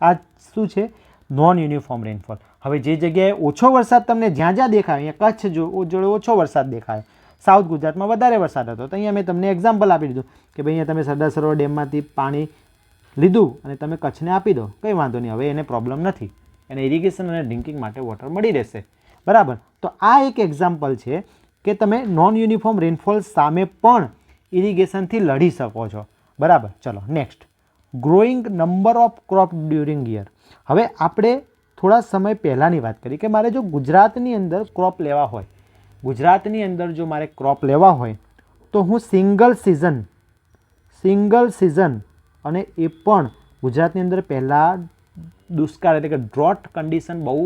Speaker 1: આ શું છે? Non uniform rainfall. હવે જે જગ્યાએ ઓછો વરસાદ તમને જ્યાં જ્યાં દેખાય, અહીંયા કચ્છ જોડે ઓછો વરસાદ દેખાય, સાઉથ ગુજરાતમાં વધારે વરસાદ હતો, તો અહીંયા મેં તમને એક્ઝામ્પલ આપી દીધું કે ભાઈ અહીંયા તમે સરદાર સરોવર ડેમમાંથી પાણી લીધું અને તમે કચ્છને આપી દો, કંઈ વાંધો નહીં, હવે એને પ્રોબ્લેમ નથી, એને ઇરિગેશન અને ડ્રિંકિંગ માટે વોટર મળી રહેશે. બરાબર. તો આ એક એક્ઝામ્પલ છે કે તમે નોન યુનિફોર્મ રેનફોલ સામે પણ ઇરિગેશનથી લડી શકો છો. બરાબર. ચલો next, growing number of crop during year. હવે આપણે થોડા સમય પહેલાંની વાત કરી કે મારે જો ગુજરાતની અંદર ક્રોપ લેવા હોય, ગુજરાતની અંદર જો મારે ક્રોપ લેવા હોય તો હું સિંગલ સિઝન અને એ પણ ગુજરાતની અંદર પહેલાં દુષ્કાળ એટલે કે ડ્રોટ કન્ડિશન બહુ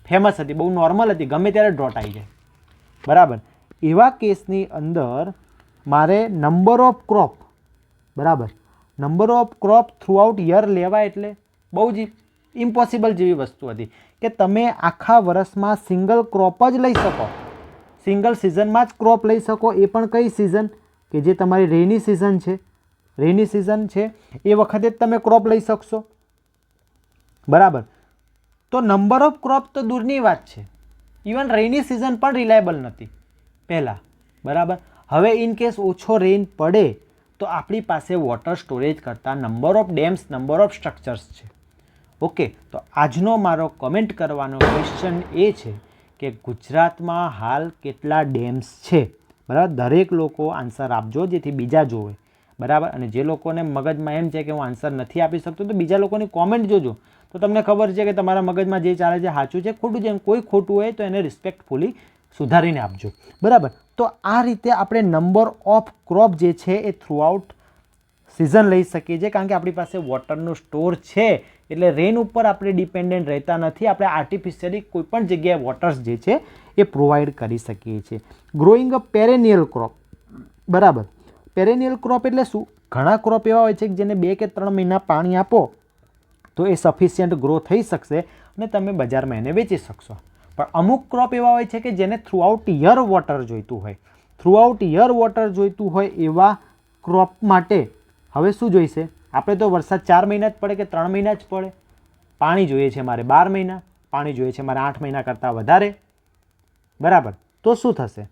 Speaker 1: ફેમસ હતી, બહુ નોર્મલ હતી, ગમે ત્યારે ડ્રોટ આવી જાય. બરાબર. એવા કેસની અંદર મારે નંબર ઓફ ક્રોપ, બરાબર, number of crop through out year લેવા એટલે બહુ જ ઇમ્પોસિબલ જેવી વસ્તુ હતી કે તમે આખા વર્ષમાં સિંગલ ક્રોપ જ લઈ શકો, સિંગલ સિઝનમાં જ ક્રોપ લઈ શકો. એ પણ કઈ સિઝન? કે જે તમારી રેની સિઝન છે. રેની સિઝન છે એ વખતે જ તમે ક્રોપ લઈ શકશો. બરાબર. તો નંબર ઓફ ક્રોપ તો દૂરની વાત છે, ઇવન રેની સિઝન પણ રિલાયબલ નથી પહેલાં. બરાબર. હવે ઇન કેસ ઓછો રેન પડે તો આપણી પાસે વોટર સ્ટોરેજ કરતાં number of dams, number of structures છે. ઓકે. તો આજનો મારો કમેન્ટ કરવાનો ક્વેશ્ચન એ છે કે ગુજરાતમાં હાલ કેટલા ડેમ્સ છે? બરાબર. દરેક લોકો આન્સર આપજો જેથી બીજા જોવે. બરાબર. અને જે લોકોને મગજમાં એમ છે કે હું આન્સર નથી આપી શકતો તો બીજા લોકોની કોમેન્ટ જોજો તો તમને ખબર છે કે તમારા મગજમાં જે ચાલે છે સાચું છે ખોટું છે. કોઈ ખોટું હોય તો એને રિસ્પેક્ટફુલી સુધારીને આપજો. બરાબર. તો આ રીતે આપણે નંબર ઓફ ક્રોપ જે છે એ થ્રુ આઉટ સિઝન લઈ શકીએ છીએ કારણ કે આપણી પાસે વોટરનો સ્ટોર છે એટલે રેન ઉપર આપણે ડિપેન્ડન્ટ રહેતા નથી. આપણે આર્ટિફિશિયલી કોઈપણ જગ્યાએ વોટર્સ જે છે એ પ્રોવાઈડ કરી શકીએ છીએ. ગ્રોઈંગ અ પેરેનિયલ ક્રોપ. બરાબર. પેરેનિયલ ક્રોપ એટલે શું? ઘણા ક્રોપ એવા હોય છે કે જેને 2 કે 3 મહિના પાણી આપો તો એ સફિશિયન્ટ ગ્રો થઈ શકશે અને તમે બજારમાં એને વેચી શકશો. પણ અમુક ક્રોપ એવા હોય છે કે જેને થ્રુ આઉટ યર વોટર જોઈતું હોય. થ્રુ આઉટ યર વોટર જોઈતું હોય એવા ક્રોપ માટે હવે શું જોઈશે? આપણે તો વરસાદ 4 મહિના જ પડે કે 3 મહિના જ પડે? પાણી જોઈએ છે મારે 12 મહિના, પાણી જોઈએ છે મારે 8 મહિના કરતાં વધારે. બરાબર. તો શું થશે?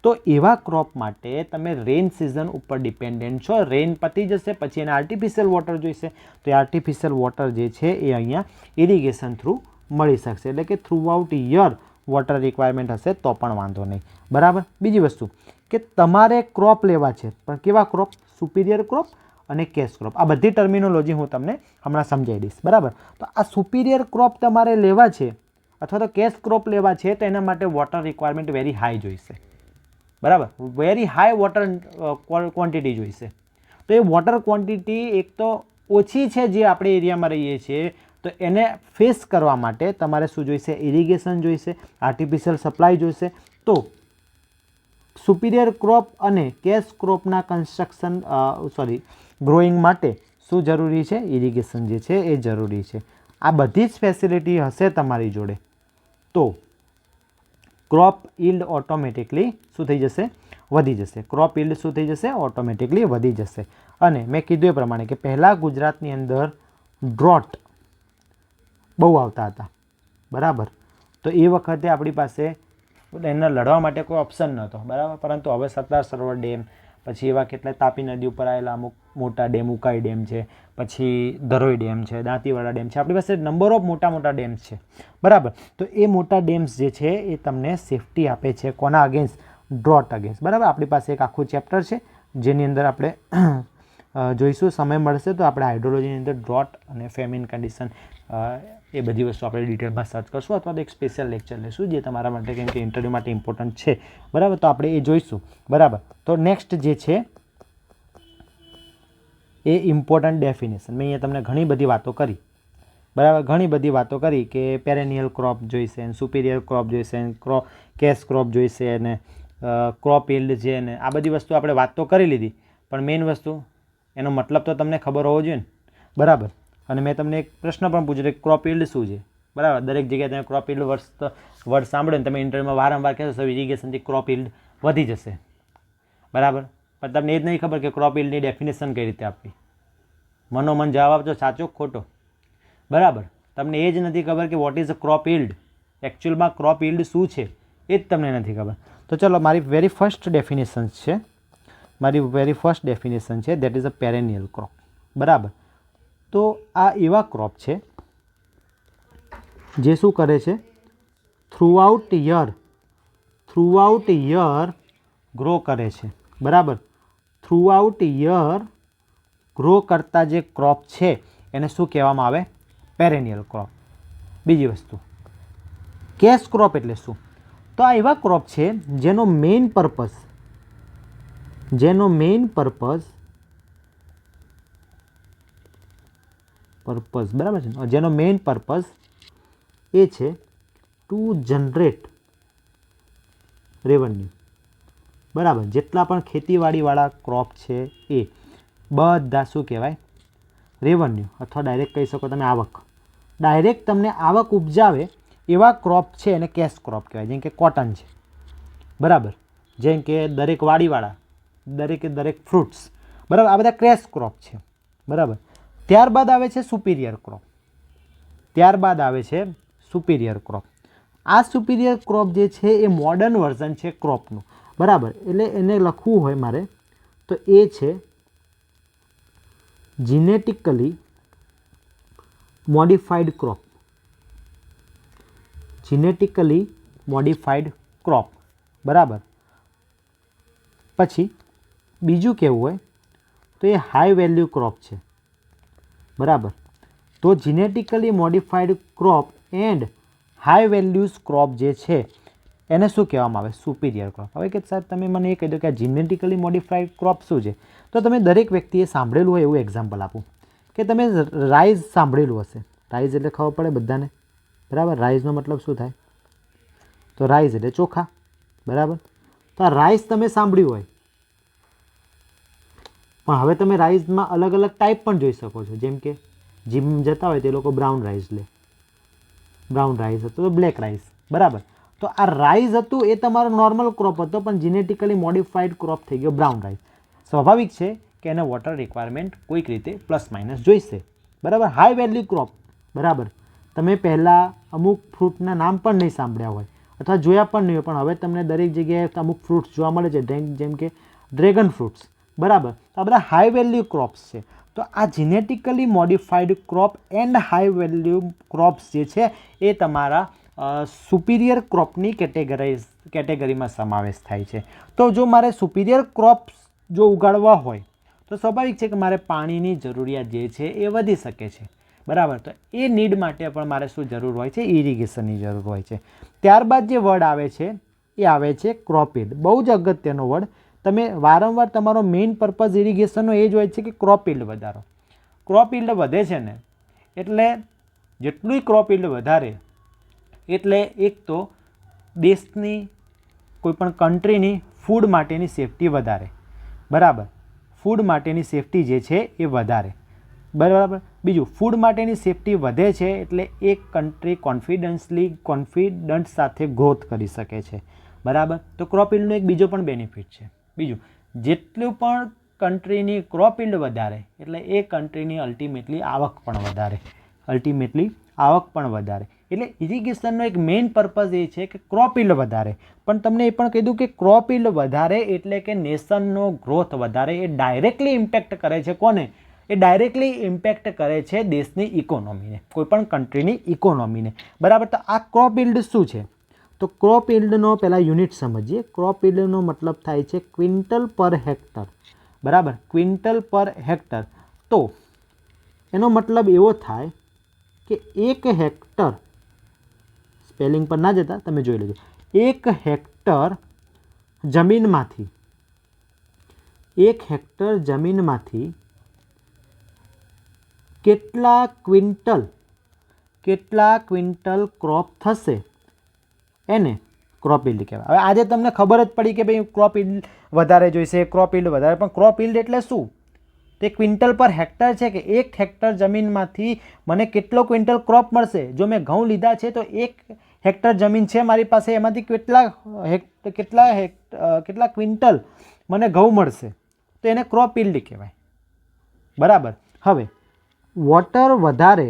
Speaker 1: તો એવા ક્રોપ માટે તમે રેન સિઝન ઉપર ડિપેન્ડન્ટ છો. રેન પતી જશે પછી એને આર્ટિફિશિયલ વોટર જોઈશે તો એ આર્ટિફિશિયલ વોટર જે છે એ અહીંયા ઇરિગેશન થ્રુ મળી શકશે. એટલે કે through out year water requirement હશે તો પણ વાંધો નહીં. બરાબર. બીજી વસ્તુ કે તમારે ક્રોપ લેવા છે પણ કેવા ક્રોપ? સુપિરિયર ક્રોપ અને કેશ ક્રોપ. આ બધી ટર્મિનોલોજી હું તમને હમણાં સમજાવી દઈશ, બરાબર. તો આ સુપિરિયર ક્રોપ તમારે લેવા છે અથવા તો કેશ ક્રોપ લેવા છે તો એના માટે વોટર રિક્વાયરમેન્ટ વેરી હાઈ જોઈશે, બરાબર. વેરી હાઈ વોટર ક્વોન્ટિટી જોઈશે. તો એ વોટર ક્વોન્ટિટી એક તો ઓછી છે જે આપણે એરિયામાં રહીએ છીએ, તો એને ફેસ કરવા માટે તમારે શું જોઈશે? ઇરિગેશન જોઈશે, આર્ટિફિશિયલ સપ્લાય જોઈશે. તો સુપિરિયર ક્રોપ અને કેશ ક્રોપના ગ્રોઈંગ માટે શું જરૂરી છે? ઇરિગેશન જે છે એ જરૂરી છે. આ બધી જ ફેસિલિટી હશે તમારી જોડે તો ક્રોપ ઈલ્ડ ઓટોમેટિકલી શું થઈ જશે? વધી જશે. ક્રોપ ઈલ્ડ શું થઈ જશે? ઓટોમેટિકલી વધી જશે. અને મેં કીધું એ પ્રમાણે કે પહેલાં ગુજરાતની અંદર ડ્રોટ બહુ આવતા હતા, બરાબર. તો એ વખતે આપણી પાસે એને લડવા માટે કોઈ ઓપ્શન નહોતો, બરાબર. પરંતુ હવે સરદાર સરોવર ડેમ, પછી એવા કેટલાય તાપી નદી ઉપર આવેલા અમુક મોટા ડેમ, ઉકાઈ ડેમ છે, પછી ધરોઈ ડેમ છે, દાંતીવાડા ડેમ છે, આપણી પાસે નંબર ઓફ મોટા મોટા ડેમ્સ છે, બરાબર. તો એ મોટા ડેમ્સ જે છે એ તમને સેફટી આપે છે કોના અગેન્સ્ટ? ડ્રોટ અગેન્સ્ટ, બરાબર. આપણી પાસે એક આખું ચેપ્ટર છે જેની અંદર આપણે જોઈશું, સમય મળશે તો આપણે હાઇડ્રોલોજીની અંદર ડ્રોટ અને ફેમિન કન્ડિશન એ બધી વસ્તુ આપણે ડિટેલમાં સર્ચ કરશું અથવા તો એક સ્પેશિયલ લેક્ચર લેશું જે તમારા માટે કેમ કે ઇન્ટરવ્યૂ માટે ઇમ્પોર્ટન્ટ છે, બરાબર. તો આપણે એ જોઈશું, બરાબર. તો નેક્સ્ટ જે છે એ ઇમ્પોર્ટન્ટ ડેફિનેશન. મેં અહીંયા તમને ઘણી બધી વાતો કરી, બરાબર. ઘણી બધી વાતો કરી કે પેરેનિયલ ક્રોપ જોઈશે, સુપિરિયર ક્રોપ જોઈશે, કેશ ક્રોપ જોઈશે અને ક્રોપ ઈલ્ડ છે ને આ બધી વસ્તુ આપણે વાત તો કરી લીધી, પણ મેઇન વસ્તુ એનો મતલબ તો તમને ખબર હોવો જોઈએ ને, બરાબર. અને મેં તમને એક પ્રશ્ન પણ પૂછ્યો કે ક્રોપ ઈલ્ડ શું છે, બરાબર. દરેક જગ્યાએ તમે ક્રોપ ઈલ્ડ વર્ડ સાંભળો ને તમે ઇન્ટરવ્યુમાં વારંવાર કહેશો સર ઇરિગેશનથી ક્રોપ ઈલ્ડ વધી જશે, બરાબર. પણ તમને એ જ નહીં ખબર કે ક્રોપ ઈલ્ડની ડેફિનેશન કઈ રીતે આપવી. મનોમન જવાબ આપજો સાચો ખોટો, બરાબર. તમને એ જ નથી ખબર કે what is a crop yield, એકચ્યુઅલમાં ક્રોપ ઈલ્ડ શું છે એ જ તમને નથી ખબર. તો ચલો મારી વેરી ફર્સ્ટ ડેફિનેશન છે, દેટ ઇઝ અ પેરેનિયલ ક્રોપ, બરાબર. તો આ એવા ક્રોપ છે જે શું કરે છે? થ્રુઆઉટ યર ગ્રો કરે છે, બરાબર. થ્રુઆઉટ યર ગ્રો કરતા જે ક્રોપ છે એને શું કહેવામાં આવે? પેરેનિયલ ક્રોપ. બીજી વસ્તુ કેશ ક્રોપ એટલે શું? તો આ એવા ક્રોપ છે જેનો મેઇન પર્પઝ બરાબર છે, જેનો મેઇન પર્પઝ એ છે ટુ જનરેટ રેવન્યુ, બરાબર. જેટલા પણ ખેતીવાડીવાળા ક્રોપ છે એ બધા શું કહેવાય? રેવન્યુ અથવા ડાયરેક્ટ કહી શકો તમે આવક. ડાયરેક્ટ તમને આવક ઉપજાવે એવા ક્રોપ છે એને કેશ ક્રોપ કહેવાય. જેમ કે કોટન છે, બરાબર. જેમ કે દરેક વાડીવાળા, દરેક ફ્રૂટ્સ, બરાબર. આ બધા કેશ ક્રોપ છે, બરાબર. ત્યારબાદ આવે છે સુપિરિયર ક્રોપ. આ સુપિરિયર ક્રોપ જે છે એ મોડર્ન વર્ઝન છે ક્રોપનું, બરાબર. એટલે એને લખવું હોય મારે તો એ છે જીનેટિકલી મોડિફાઈડ ક્રોપ, બરાબર. પછી બીજું કેવું હોય તો એ હાઈ વેલ્યુ ક્રોપ છે, બરાબર. તો genetically modified crop and high values crop જે છે એને શું કહેવામાં આવે? Superior crop. હવે કે સાહેબ તમે મને એ કહી દો કે આ જીનેટિકલી મોડિફાઈડ ક્રોપ શું છે? તો તમે દરેક વ્યક્તિએ સાંભળેલું હોય એવું એક્ઝામ્પલ આપું કે તમે રાઈઝ સાંભળેલું હશે. રાઈઝ એટલે ખબર પડે બધાને, બરાબર. રાઈઝનો મતલબ શું થાય? તો રાઈઝ એટલે ચોખા, બરાબર. તો આ રાઈસ તમે સાંભળ્યું હોય, પણ હવે તમે રાઈસમાં અલગ અલગ ટાઈપ પણ જોઈ શકો છો. જેમ કે જીમ જતા હોય તે લોકો બ્રાઉન રાઈસ લે, બ્રાઉન રાઈસ હતો તો બ્લેક રાઈસ, બરાબર. તો આ રાઈસ હતું એ તમારો નોર્મલ ક્રોપ હતો પણ જીનેટિકલી મોડિફાઈડ ક્રોપ થઈ ગયો બ્રાઉન રાઈસ. સ્વાભાવિક છે કે એને વોટર રિક્વાયરમેન્ટ કોઈક રીતે પ્લસ માઇનસ જોઈશે, બરાબર. હાઈ વેલ્યુ ક્રોપ, બરાબર. તમે પહેલાં અમુક ફ્રૂટના નામ પણ નહીં સાંભળ્યા હોય અથવા જોયા પણ નહીં હોય, પણ હવે તમને દરેક જગ્યાએ અમુક ફ્રૂટ્સ જોવા મળે છે, જેમ કે ડ્રેગન ફ્રૂટ્સ, બરાબર. તો આ બધા હાઈ વેલ્યુ ક્રોપ્સ છે. તો આ genetically modified crop and high value crops જે છે એ તમારા સુપિરિયર ક્રોપની કેટેગરીમાં સમાવેશ થાય છે. તો જો મારે સુપિરિયર ક્રોપ્સ જો ઉગાડવા હોય તો સ્વાભાવિક છે કે મારે પાણીની જરૂરિયાત જે છે એ વધી શકે છે, બરાબર. તો એ નીડ માટે પણ મારે શું જરૂર હોય છે? ઇરિગેશનની જરૂર હોય છે. ત્યારબાદ જે વર્ડ આવે છે એ આવે છે ક્રોપ યીલ્ડ. બહુ જ અગત્યનો વર્ડ. તમે વારંવાર તમારો મેઇન પર્પઝ ઇરિગેશનનો એ જ હોય છે કે ક્રોપ યીલ્ડ વધારો. ક્રોપ યીલ્ડ વધે છે ને એટલે જેટલું ક્રોપ યીલ્ડ વધારે એટલે એક તો દેશની કોઈપણ કન્ટ્રીની ફૂડ માટેની સેફટી વધારે, બરાબર. ફૂડ માટેની સેફટી જે છે એ વધારે, બરાબર. બીજું, ફૂડ માટેની સેફટી વધે છે એટલે એક કન્ટ્રી કોન્ફિડન્ટ સાથે ગ્રોથ કરી શકે છે, બરાબર. તો ક્રોપ યીલ્ડનો એક બીજો પણ બેનિફિટ છે. બીજું, જેટલું પણ કન્ટ્રીની ક્રોપ યીલ્ડ વધારે એટલે એ કન્ટ્રીની અલ્ટિમેટલી આવક પણ વધારે. એટલે ઇરિગેશનનો એક મેઇન પર્પઝ એ છે કે ક્રોપ યીલ્ડ વધારે. પણ તમને એ પણ કીધું કે ક્રોપ યીલ્ડ વધારે એટલે કે નેશનનો ગ્રોથ વધારે. એ ડાયરેક્ટલી ઇમ્પેક્ટ કરે છે કોને? એ ડાયરેક્ટલી ઇમ્પેક્ટ કરે છે દેશની ઇકોનોમીને, કોઈપણ કન્ટ્રીની ઇકોનોમીને, બરાબર. તો આ ક્રોપ યીલ્ડ શું છે? તો ક્રોપ યીલ્ડનો પહેલાં યુનિટ સમજીએ. ક્રોપ યીલ્ડનો મતલબ થાય છે ક્વિન્ટલ પર હેક્ટર, બરાબર. ક્વિન્ટલ પર હેક્ટર. તો એનો મતલબ એવો થાય કે એક હેક્ટર, સ્પેલિંગ પર ના જતા તમે જોઈ લેજો, એક હેક્ટર જમીનમાંથી કેટલા ક્વિન્ટલ ક્રોપ થશે એને ક્રોપ યીલ્ડ કહેવાય. હવે આજે તમને ખબર જ પડી કે ભાઈ ક્રોપ યીલ્ડ વધારે જોઈશે, ક્રોપ યીલ્ડ વધારે. પણ ક્રોપ યીલ્ડ એટલે શું? તે ક્વિન્ટલ પર હેક્ટર છે કે એક હેક્ટર જમીનમાંથી મને કેટલો ક્વિન્ટલ ક્રોપ મળશે. જો મેં ઘઉં લીધા છે તો એક હેક્ટર જમીન છે મારી પાસે, એમાંથી કેટલા ક્વિન્ટલ મને ઘઉં મળશે, તો એને ક્રોપ યીલ્ડ કહેવાય, બરાબર. હવે વોટર વધારે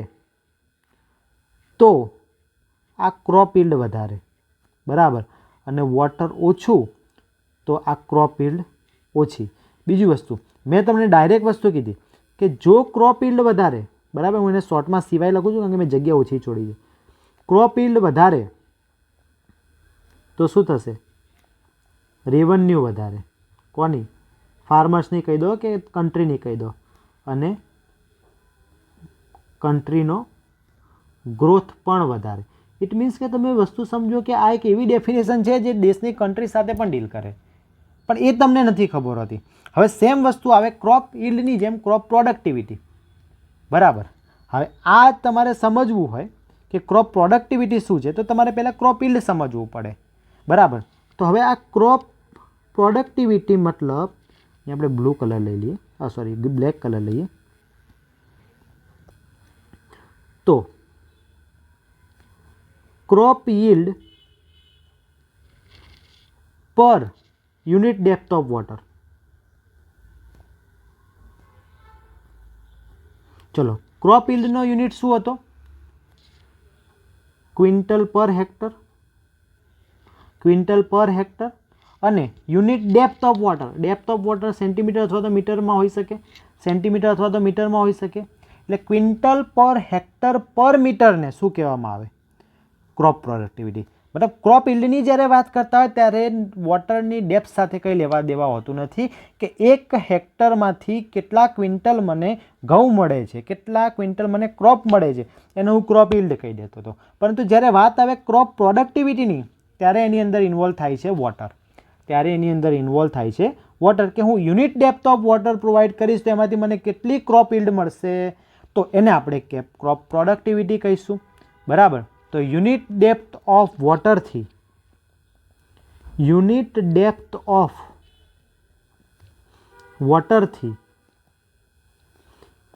Speaker 1: તો આ ક્રોપ યીલ્ડ વધારે, બરાબર. અને વોટર ઓછું તો આ ક્રોપ યીલ્ડ ઓછી. બીજી વસ્તુ, મેં તમને ડાયરેક્ટ વસ્તુ કીધી કે જો ક્રોપ યીલ્ડ વધારે, બરાબર, હું એને શોર્ટમાં સિવાય લખું છું કારણ કે મેં જગ્યા ઓછી છોડી છે. ક્રોપ યીલ્ડ વધારે તો શું થશે? રેવન્યુ વધારે. કોની? ફાર્મર્સની કહી દો કે કન્ટ્રીની કહી દો. અને કન્ટ્રીનો ગ્રોથ પણ વધારે. ઇટ મીન્સ કે તમે વસ્તુ સમજો કે આ એક એવી ડેફિનેશન છે જે દેશની કન્ટ્રી સાથે પણ ડીલ કરે, પણ એ તમને નથી ખબર હોતી. હવે સેમ વસ્તુ આવે ક્રોપ યીલ્ડની જેમ ક્રોપ પ્રોડક્ટિવિટી, બરાબર. હવે આ તમારે સમજવું હોય કે ક્રોપ પ્રોડક્ટિવિટી શું છે તો તમારે પહેલાં ક્રોપ યીલ્ડ સમજવું પડે, બરાબર. તો હવે આ ક્રોપ પ્રોડક્ટિવિટી મતલબ આપણે બ્લુ કલર લઈ લઈએ, બ્લેક કલર લઈએ. તો ક્રોપ યીલ્ડ પર યુનિટ ડેપ્થ ઓફ વોટર. ચલો, ક્રોપ યીલ્ડનો યુનિટ શું હતો? ક્વિન્ટલ પર હેક્ટર. અને unit depth of water centimetre અથવા તો મીટરમાં હોઈ શકે, એટલે ક્વિન્ટલ પર હેક્ટર પર મીટરને શું કહેવામાં આવે? Crop productivity. મતલબ ક્રોપ યીલ્ડની જ્યારે વાત કરતા હોય ત્યારે વોટરની ડેપ્થ સાથે કંઈ લેવા દેવા હોતું નથી કે એક હેક્ટરમાંથી કેટલા ક્વિન્ટલ મને ઘઉં મળે છે, કેટલા ક્વિન્ટલ મને ક્રોપ મળે છે, એને હું ક્રોપ યીલ્ડ કહી દેતો હતો. પરંતુ જ્યારે વાત આવે ક્રોપ પ્રોડક્ટિવિટીની ત્યારે એની અંદર ઇન્વોલ્વ થાય છે વોટર. કે હું unit depth of water provide કરીશ તો એમાંથી મને કેટલી ક્રોપ યીલ્ડ મળશે, તો એને આપણે ક્રોપ પ્રોડક્ટિવિટી કહીશું, બરાબર. તો યુનિટ ડેપ્થ ઓફ વોટરથી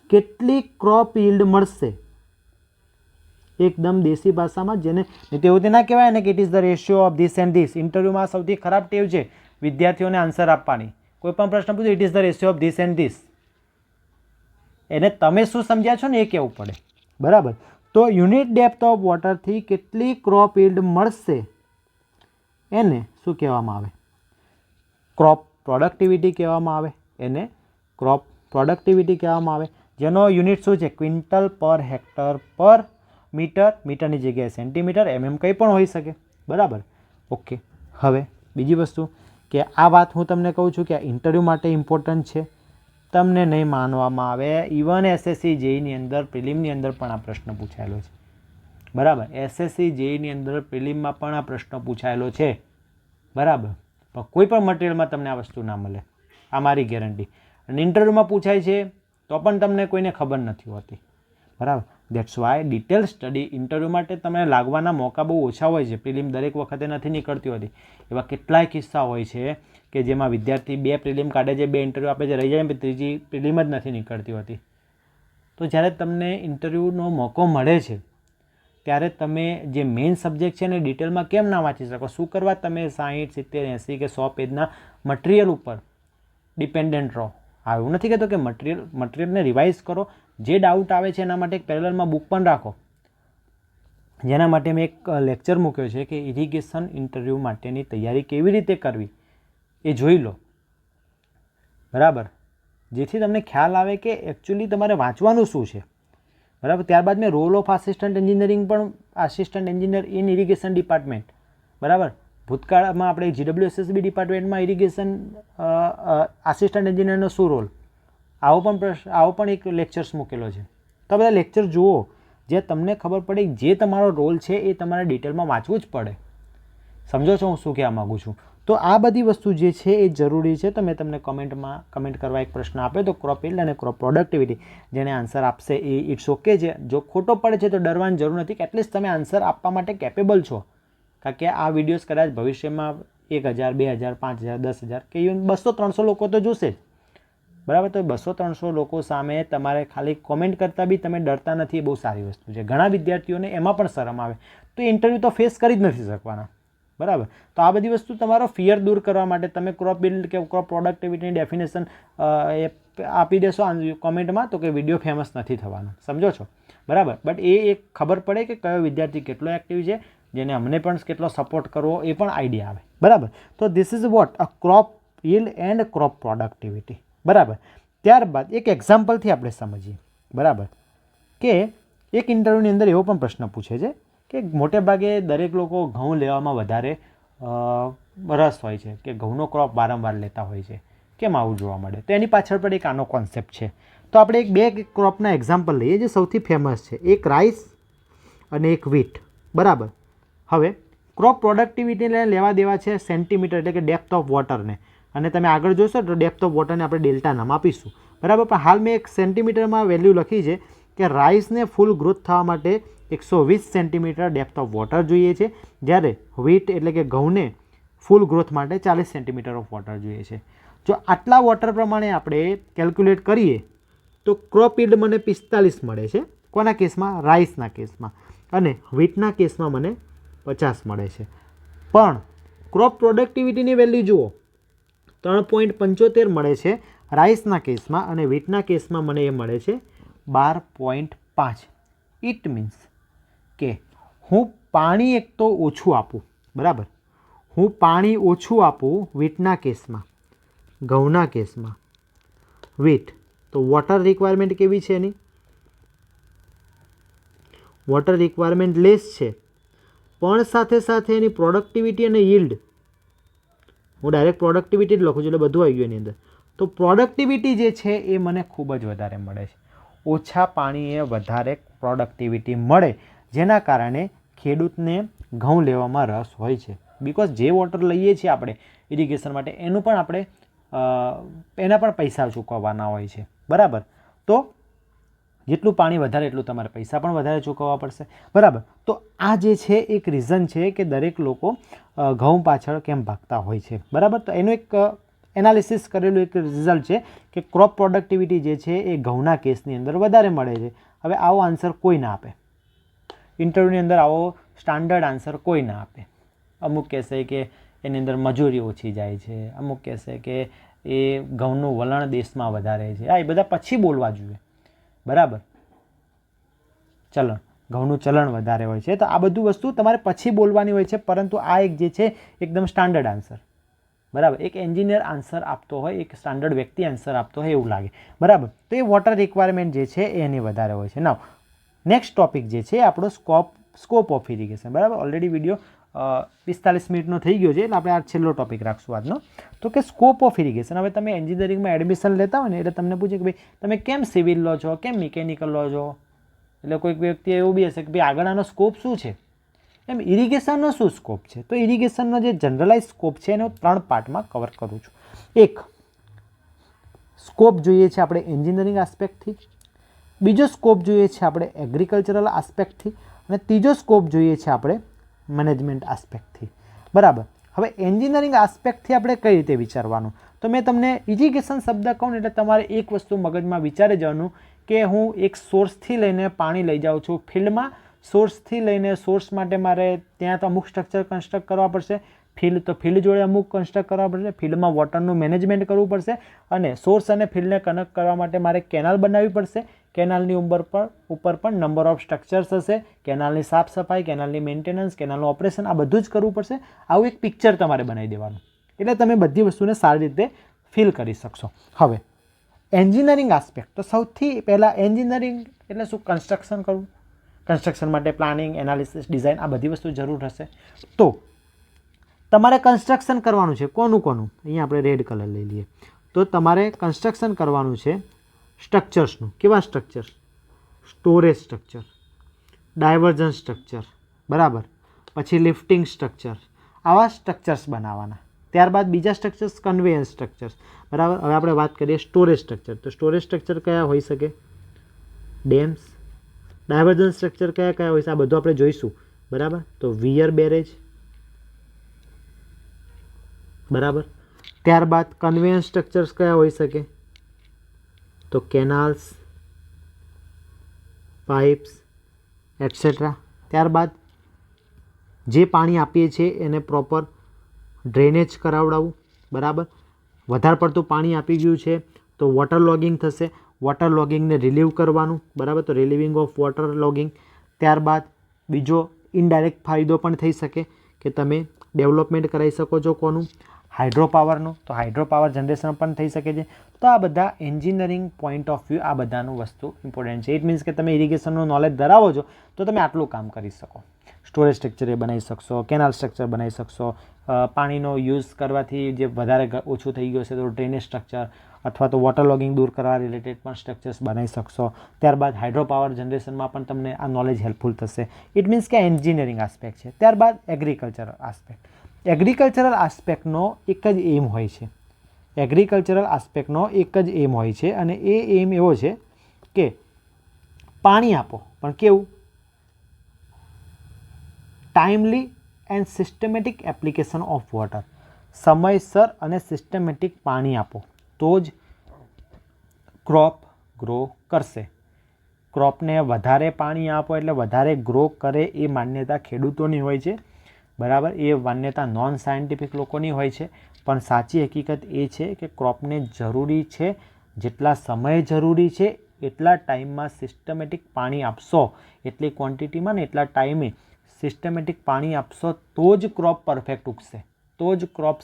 Speaker 1: કેટલી ક્રોપ યીલ્ડ મળશે, એકદમ દેશી ભાષામાં, જેને તેવું ના કહેવાય ને કે it is the ratio of this and this. ઇન્ટરવ્યુમાં સૌથી ખરાબ ટેવ છે વિદ્યાર્થીઓને આન્સર આપવાની. કોઈ પણ પ્રશ્ન પૂછો it is the ratio of this and this, એને તમે શું સમજ્યા છો ને એ કહેવું પડે, બરાબર. તો યુનિટ ડેપ્થ ઓફ વોટરથી કેટલી ક્રોપ યીલ્ડ મળશે એને શું કહેવામાં આવે? ક્રોપ પ્રોડક્ટિવિટી કહેવામાં આવે. જેનો યુનિટ શું છે? ક્વિન્ટલ પર હેક્ટર પર મીટર, મીટરની જગ્યાએ સેન્ટીમીટર, કંઈ પણ હોઈ શકે, બરાબર. ઓકે. હવે બીજી વસ્તુ કે આ વાત હું તમને કહું છું કે આ ઇન્ટરવ્યૂ માટે ઇમ્પોર્ટન્ટ છે, તમને નહીં માનવામાં આવે, ઇવન એસએસસી જેઈની અંદર પ્રિલિમની અંદર પણ આ પ્રશ્ન પૂછાયેલો છે. બરાબર, એસએસસી જેઈની અંદર પ્રિલિમમાં પણ આ પ્રશ્ન પૂછાયેલો છે. બરાબર, પણ કોઈ પણ મટીરિયલમાં તમને આ વસ્તુ ના મળે, આ મારી ગેરંટી. અને ઇન્ટરવ્યૂમાં પૂછાય છે તો પણ તમને કોઈને ખબર નથી હોતી. બરાબર, that's why detail study interview માટે તમને લાગવાના મોકા બહુ ઓછા હોય છે. પ્રિલિમ દરેક વખતે નથી નીકળતી હોતી. એવા કેટલાય કિસ્સા હોય છે કે જેમાં વિદ્યાર્થી 2 પ્રિલિમ કાઢે છે, 2 ઇન્ટરવ્યૂ આપે છે, રહી જાય, ત્રીજી પ્રિલિમ જ નથી નીકળતી હોતી. તો જ્યારે તમને ઇન્ટરવ્યૂનો મોકો મળે છે ત્યારે તમે જે મેઇન સબ્જેક્ટ છે ને ડિટેલમાં કેમ ના વાંચી શકો? શું કરવા તમે 60, 70, 80 કે 100 પેજના મટીરિયલ ઉપર ડિપેન્ડન્ટ રહો? એવું નથી કહેતો કે મટીરિયલને રિવાઇઝ કરો. જે ડાઉટ આવે છે એના માટે એક પેરેલલમાં બુક પણ રાખો. જેના માટે મેં એક લેક્ચર મૂક્યો છે કે ઇરિગેશન ઇન્ટરવ્યૂ માટેની તૈયારી કેવી રીતે કરવી એ જોઈ લો. બરાબર, જેથી તમને ખ્યાલ આવે કે એકચ્યુઅલી તમારે વાંચવાનું શું છે. બરાબર, ત્યારબાદ મેં રોલ ઓફ આસિસ્ટન્ટ એન્જિનિયરિંગ પણ, assistant engineer in irrigation department. બરાબર, ભૂતકાળમાં આપણે GWSSB ડિપાર્ટમેન્ટમાં ઇરિગેશન આસિસ્ટન્ટ એન્જિનિયરનો શું રોલ, આવો પણ એક લેક્ચર્સ મૂકેલો છે. તો બધા લેક્ચર જુઓ, જે તમને ખબર પડે જે તમારો રોલ છે એ તમારે ડિટેલમાં વાંચવું જ પડે. સમજો છો હું શું કહેવા માગું છું? તો આ બધી વસ્તુ જે છે એ જરૂરી છે. તો મેં તમને કમેન્ટ કરવા એક પ્રશ્ન આપ્યો તો ક્રોપ યીલ્ડ અને ક્રોપ પ્રોડક્ટિવિટી. જેને આન્સર આપશે એ ઇટ્સ ઓકે છે. જો ખોટો પડે છે તો ડરવાની જરૂર નથી, કે એટલીસ્ટ તમે આન્સર આપવા માટે કેપેબલ છો. કારણ કે આ વિડીયોઝ કદાચ ભવિષ્યમાં 1000, 2000, 5000, 10000 કે ઇવન 200-300 લોકો તો જોશે જ. બરાબર, તો 200-300 લોકો સામે તમારે ખાલી કોમેન્ટ કરતાં બી તમે ડરતા નથી, એ બહુ સારી વસ્તુ છે. ઘણા વિદ્યાર્થીઓને એમાં પણ શરમ આવે, તો ઇન્ટરવ્યૂ તો ફેસ કરી જ નથી શકવાના. બરાબર, તો આ બધી વસ્તુ તમારો ફિયર દૂર કરવા માટે તમે ક્રોપ યીલ્ડ કે ક્રોપ પ્રોડક્ટિવિટીની ડેફિનેશન એ આપી દેશો કોમેન્ટમાં, તો કે વિડીયો ફેમસ નથી થવાનો. સમજો છો? બરાબર, બટ એ એક ખબર પડે કે કયો વિદ્યાર્થી કેટલો એક્ટિવ છે, જેને અમને પણ કેટલો સપોર્ટ કરવો એ પણ આઈડિયા આવે. બરાબર, તો this is what a crop yield and crop productivity. બરાબર, ત્યારબાદ એક એક્ઝામ્પલથી આપણે સમજીએ. બરાબર, કે એક ઇન્ટરવ્યૂની અંદર એવો પણ પ્રશ્ન પૂછે છે કે મોટે ભાગે દરેક લોકો ઘઉં લેવામાં વધારે રસ હોય છે, કે ઘઉંનો ક્રોપ વારંવાર લેતા હોય છે. કેમ આવું જોવા મળે? તો એની પાછળ પણ એક આનો કોન્સેપ્ટ છે. તો આપણે બે ક્રોપના એક્ઝામ્પલ લઈએ જે સૌથી ફેમસ છે, એક રાઈસ અને એક વીટ. બરાબર, હવે ક્રોપ પ્રોડક્ટિવિટીને લેવા દેવા છે સેન્ટીમીટર, એટલે કે ડેપ્થ ઓફ વોટરને. અને તમે આગળ જોશો તો ડેપ્થ ઓફ વોટરને આપણે ડેલ્ટા નામ આપીશું. બરાબર, પણ હાલ મેં એક સેન્ટીમીટરમાં વેલ્યુ લખી છે કે રાઈસને ફૂલ ગ્રોથ થવા માટે 120 સેન્ટીમીટર ડેપ્થ ઓફ વોટર જોઈએ છે, જ્યારે વીટ એટલે કે ઘઉંને ફૂલ ગ્રોથ માટે 40 સેન્ટીમીટર ઓફ વોટર જોઈએ છે. જો આટલા વોટર પ્રમાણે આપણે કેલ્ક્યુલેટ કરીએ તો ક્રોપ યીલ્ડ મને 45 મળે છે. કોના કેસમાં? રાઈસના કેસમાં. અને વીટના કેસમાં મને 50 મળે છે. પણ ક્રોપ પ્રોડક્ટિવિટીની વેલ્યુ જુઓ, 3.75 મળે છે રાઈસના કેસમાં, અને વીટના કેસમાં મને એ મળે છે 12.5. ઇટ મીન્સ કે હું પાણી એક તો ઓછું આપું. બરાબર, હું પાણી ઓછું આપું વીટના કેસમાં, ઘઉંના કેસમાં વીટ. તો વોટર રિક્વાયરમેન્ટ કેવી છે એની? વોટર રિક્વાયરમેન્ટ લેસ છે, પણ સાથે સાથે એની પ્રોડક્ટિવિટી અને yieldહું ડાયરેક્ટ પ્રોડક્ટિવિટી જ લખું છું એટલે બધું આવી ગયું એની અંદર. તો પ્રોડક્ટિવિટી જે છે એ મને ખૂબ જ વધારે મળે છે. ઓછા પાણીએ વધારે પ્રોડક્ટિવિટી મળે, જેના કારણે ખેડૂતને ઘઉં લેવામાં રસ હોય છે. બિકોઝ જે વોટર લઈએ છીએ આપણે ઇરિગેશન માટે એનું પણ આપણે એના પણ પૈસા ચૂકવવાના હોય છે. બરાબર, તો જેટલું પાણી વધારે એટલું તમારે પૈસા પણ વધારે ચૂકવવા પડશે. બરાબર, તો આ જે છે એક રીઝન છે કે દરેક લોકો ઘઉં પાછળ કેમ ભાગતા હોય છે. બરાબર, તો એનું એક એનાલિસિસ કરેલું એક રિઝલ્ટ છે કે ક્રોપ પ્રોડક્ટિવિટી જે છે એ ઘઉંના કેસની અંદર વધારે મળે છે. હવે આવો આન્સર કોઈ ના આપે ઇન્ટરવ્યૂની અંદર, આવો સ્ટાન્ડર્ડ આન્સર કોઈ ના આપે. અમુક કહેશે કે એની અંદર મજૂરી ઓછી જાય છે, અમુક કહેશે કે એ ઘઉંનું વલણ દેશમાં વધારે છે. હા, એ બધા પછી બોલવા જોઈએ. બરાબર, ચલણ, ઘઉંનું ચલણ વધારે હોય છે. તો આ બધું વસ્તુ તમારે પછી બોલવાની હોય છે, પરંતુ આ એક જે છે એકદમ સ્ટાન્ડર્ડ આન્સર. બરાબર, એક એન્જિનિયર આન્સર આપતો હોય, એક સ્ટાન્ડર્ડ વ્યક્તિ આન્સર આપતો હોય એવું લાગે. બરાબર, તો એ વોટર રિક્વાયરમેન્ટ જે છે એ એની વધારે હોય છે. નાવ નેક્સ્ટ ટોપિક જે છે આપણો સ્કોપ ઓફ ઇરિગેશન. બરાબર, ઓલરેડી વિડીયો 45 મિનિટનો થઈ ગયો છે એટલે આપણે આ છેલ્લો ટોપિક રાખશું આજનો. તો કે સ્કોપ ઓફ ઇરિગેશન. હવે તમે એન્જિનિયરિંગમાં એડમિશન લેતા હોય ને એટલે તમને પૂછે કે ભાઈ તમે કેમ સિવિલ લો છો, કેમ મિકેનિકલ લો છો. એટલે કોઈક વ્યક્તિ એવું બી હશે કે ભાઈ આગળ આનો સ્કોપ શું છે, એમ ઇરિગેશનનો શું સ્કોપ છે. તો ઇરિગેશનનો જે જનરલાઇઝ સ્કોપ છે એને 3 પાર્ટમાં કવર કરું છું. એક સ્કોપ જોઈએ છે આપણે એન્જિનિયરિંગ આસ્પેક્ટથી, બીજો સ્કોપ જોઈએ છે આપણે એગ્રીકલ્ચરલ આસ્પેક્ટથી, અને ત્રીજો સ્કોપ જોઈએ છે આપણે મેનેજમેન્ટ આસ્પેક્ટથી. બરાબર. હવે એન્જિનિયરિંગ આસ્પેક્ટથી આપણે કઈ રીતે વિચારવાનું, તો મેં તમને ઇરિગેશન શબ્દ કહું ને એટલે તમારે એક વસ્તુ મગજમાં વિચારી જવાનું કે હું એક સોર્સથી લઈને પાણી લઈ જાઉં છું ફિલ્ડમાં. સોર્સથી લઈને સોર્સ માટે મારે ત્યાં તો અમુક સ્ટ્રક્ચર કન્સ્ટ્રક્ટ કરવા પડશે, ફિલ્ડ તો ફિલ્ડ જોડે અમુક કન્સ્ટ્રક્ટ કરવા પડશે, ફિલ્ડમાં વોટરનું મેનેજમેન્ટ કરવું પડશે, અને સોર્સ અને ફિલ્ડને કનેક્ટ કરવા માટે મારે કેનાલ બનાવવી પડશે. કેનાલની ઉપર પણ નંબર ઓફ સ્ટ્રક્ચર્સ હશે, કેનાલની સાફ સફાઈ, કેનાલની મેન્ટેનન્સ, કેનાલનું ઓપરેશન, આ બધું જ કરવું પડશે. આવું એક પિક્ચર તમારે બનાવી દેવાનું એટલે તમે બધી વસ્તુને સારી રીતે ફીલ કરી શકશો. હવે એન્જિનિયરિંગ આસ્પેક્ટ, તો સૌથી પહેલાં એન્જિનિયરિંગ એટલે શું, કન્સ્ટ્રક્શન કરવું. કન્સ્ટ્રક્શન માટે પ્લાનિંગ, એનાલિસિસ, ડિઝાઇન, આ બધી વસ્તુ જરૂર હશે. તો તમારે કન્સ્ટ્રક્શન કરવાનું છે કોનું, અહીંયા આપણે રેડ કલર લઈ લઈએ. તો તમારે કન્સ્ટ્રક્શન કરવાનું છે સ્ટ્રક્ચર્સનું. કેવા structure? Storage structure, diversion structure, બરાબર, પછી લિફ્ટિંગ સ્ટ્રક્ચર, આવા સ્ટ્રક્ચર્સ બનાવવાના. ત્યારબાદ બીજા સ્ટ્રક્ચર્સ કન્વેયન્સ સ્ટ્રક્ચર્સ, બરાબર. હવે આપણે વાત કરીએ સ્ટોરેજ સ્ટ્રક્ચર. તો સ્ટોરેજ સ્ટ્રક્ચર કયા હોઈ શકે? ડેમ્સ. ડાયવર્ઝન સ્ટ્રક્ચર કયા કયા હોય છે આ બધું આપણે જોઈશું, બરાબર. તો વિયર બેરેજ, બરાબર. ત્યારબાદ કન્વેયન્સ સ્ટ્રક્ચર્સ કયા હોઈ શકે? તો કેનાલ્સ, પાઇપ્સ, એટસેટ્રા. ત્યારબાદ જે પાણી આપીએ છીએ એને પ્રોપર ડ્રેનેજ કરાવડાવવું, બરાબર. વધારે પડતું પાણી આપી ગયું છે તો વોટર લોગિંગ થશે, વોટર લોગિંગને રિલીવ કરવાનું, બરાબર. તો રિલીવિંગ ઓફ વોટર લોગિંગ. ત્યારબાદ બીજો ઇનડાયરેક્ટ ફાયદો પણ થઈ શકે કે તમે ડેવલપમેન્ટ કરાવી શકો છો કોનું? હાઇડ્રો પાવરનું. તો હાઇડ્રો પાવર જનરેશન પણ થઈ શકે છે. તો આ બધા એન્જિનિયરિંગ પોઈન્ટ ઓફ વ્યૂ આ બધાનું વસ્તુ ઇમ્પોર્ટન્ટ છે. ઇટ મીન્સ કે તમે ઇરિગેશનનું નોલેજ ધરાવો છો તો તમે આટલું કામ કરી શકો. સ્ટોરેજ સ્ટ્રક્ચર એ બનાવી શકશો, કેનાલ સ્ટ્રક્ચર બનાવી શકશો, પાણીનો યુઝ કરવાથી જે વધારે ઓછું થઈ ગયું છે તો ડ્રેનેજ સ્ટ્રક્ચર અથવા તો વોટર લોગિંગ દૂર કરવા રિલેટેડ પણ સ્ટ્રક્ચર્સ બનાવી શકશો. ત્યારબાદ હાઇડ્રો પાવર જનરેશનમાં પણ તમને આ નોલેજ હેલ્પફુલ થશે. ઇટ મીન્સ કે એન્જિનિયરિંગ આસ્પેક્ટ છે. ત્યારબાદ એગ્રીકલ્ચરલ આસ્પેક્ટ. એગ્રીકલ્ચરલ આસ્પેક્ટનો એક જ એમ હોય છે. એગ્રીકલ્ચરલ આસ્પેક્ટનો એક જ એમ હોય છે અને એ એમ એવો છે કે પાણી આપો, પણ કેવું? Timely and systematic application of water. સમયસર અને સિસ્ટમેટિક પાણી આપો તો જ ક્રોપ ગ્રો કરશે. ક્રોપને વધારે પાણી આપો એટલે વધારે ગ્રો કરે એ માન્યતા ખેડૂતોની હોય છે, બરાબર. એ માન્યતા નોન સાયન્ટિફિક લોકોની હોય છે, પણ સાચી હકીકત એ છે કે ક્રોપને જરૂરી છે, જેટલા સમય જરૂરી છે એટલા ટાઈમમાં સિસ્ટમેટિક પાણી આપશો, એટલી ક્વોન્ટિટીમાં ને એટલા ટાઈમે સિસ્ટમેટિક પાણી આપશો તો જ ક્રોપ પરફેક્ટ ઉગશે, તો જ ક્રોપ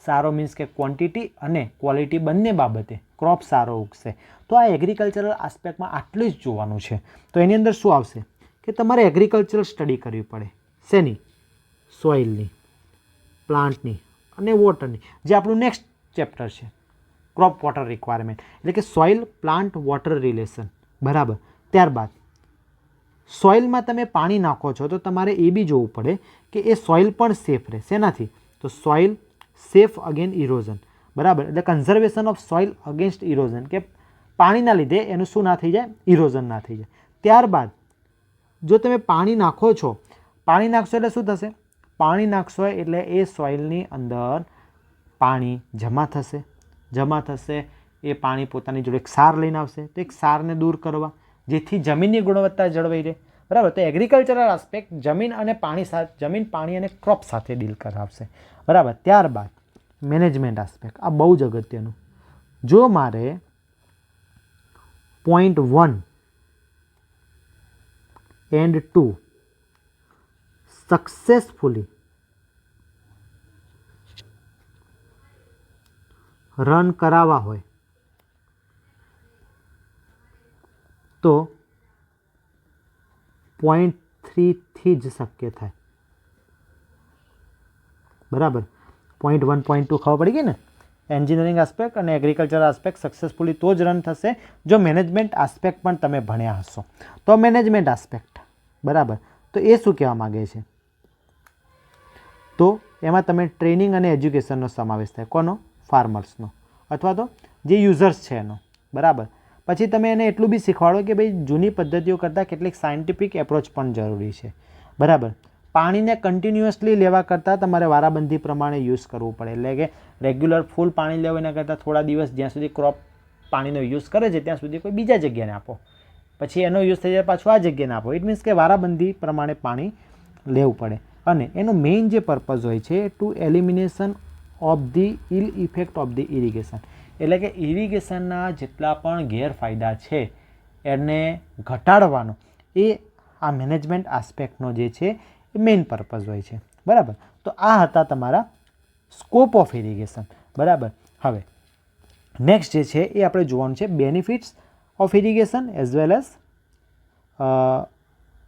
Speaker 1: સારો મીન્સ કે ક્વોન્ટિટી અને ક્વોલિટી બંને બાબતે ક્રોપ સારો ઉગશે. તો આ એગ્રીકલ્ચરલ આસ્પેક્ટમાં આટલું જ જોવાનું છે. તો એની અંદર શું આવશે કે તમારે એગ્રીકલ્ચરલ સ્ટડી કરવી પડે. શેની? સોઇલની, પ્લાન્ટની અને વોટરની, જે આપણું નેક્સ્ટ ચેપ્ટર છે, ક્રોપ વોટર રિક્વાયરમેન્ટ, એટલે કે સોઇલ પ્લાન્ટ વોટર રિલેશન, બરાબર. ત્યારબાદ સોઇલમાં તમે પાણી નાખો છો તો તમારે એ બી જોવું પડે કે એ સોઇલ પણ સેફ રહે. શેનાથી? તો સોઇલ સેફ અગેન ઇરોઝન, બરાબર. એટલે conservation of soil against erosion, કે પાણીના લીધે એનું શું ના થઈ જાય? ઇરોઝન ના થઈ જાય. ત્યારબાદ જો તમે પાણી નાખો છો, પાણી નાખશો એટલે શું થશે? પાણી નાખશો એટલે એ સોઇલની અંદર પાણી જમા થશે. એ પાણી પોતાની જોડે એક સાર લઈને આવશે, તો એક સારને દૂર કરવા જેથી જમીનની ગુણવત્તા જળવાઈ રહે, બરાબર. તો એગ્રીકલ્ચરલ આસ્પેક્ટ જમીન અને પાણી અને ક્રોપ સાથે ડીલ કરાવશે, બરાબર. ત્યારબાદ મેનેજમેન્ટ આસ્પેક્ટ, આ બહુ જ અગત્યનું. જો મારે પોઈન્ટ 1 એન્ડ 2 સક્સેસફુલી રન કરાવવા હોય તો પોઈન્ટ 3 થી જ શક્ય થાય. બરાબર. પોઈન્ટ 1 પોઈન્ટ 2 ખબર પડી ગઈ ને. એન્જિનિયરિંગ આસ્પેક્ટ અને એગ્રીકલ્ચર આસ્પેક્ટ સક્સેસફુલી તો જ રન થશે જો મેનેજમેન્ટ આસ્પેક્ટ પણ તમે ભણ્યા હશો. તો મેનેજમેન્ટ આસ્પેક્ટ બરાબર, તો એ શું કહેવા માગે છે? તો એમાં તમે ટ્રેનિંગ અને એજ્યુકેશનનો સમાવેશ થાય. કોનો? ફાર્મર્સનો, અથવા તો જે યુઝર્સ છે એનો. બરાબર. પછી તમે એને એટલું બી શીખવાડો કે ભાઈ જૂની પદ્ધતિઓ કરતાં કેટલીક સાયન્ટિફિક એપ્રોચ પણ જરૂરી છે. બરાબર. પાણીને કન્ટિન્યુઅસલી લેવા કરતાં તમારે વારાબંધી પ્રમાણે યુઝ કરવું પડે. એટલે કે રેગ્યુલર ફૂલ પાણી લેવું એના કરતાં થોડા દિવસ જ્યાં સુધી ક્રોપ પાણીનો યુઝ કરે છે ત્યાં સુધી કોઈ બીજા જગ્યાને આપો, પછી એનો યુઝ થઈ જાય પાછું આ જગ્યાને આપો. ઇટ મીન્સ કે વારાબંધી પ્રમાણે પાણી લેવું પડે. અને એનો મેઇન જે પર્પઝ હોય છે to elimination of the ill effect of the irrigation. એટલે કે ઇરિગેશનના જેટલા પણ ગેરફાયદા છે એને ઘટાડવાનો એ આ મેનેજમેન્ટ આસ્પેક્ટનો જે છે એ મેઇન પર્પઝ હોય છે. બરાબર. તો આ હતા તમારા સ્કોપ ઓફ ઇરિગેશન. બરાબર. હવે નેક્સ્ટ જે છે એ આપણે જોવાનું છે benefits of irrigation as well as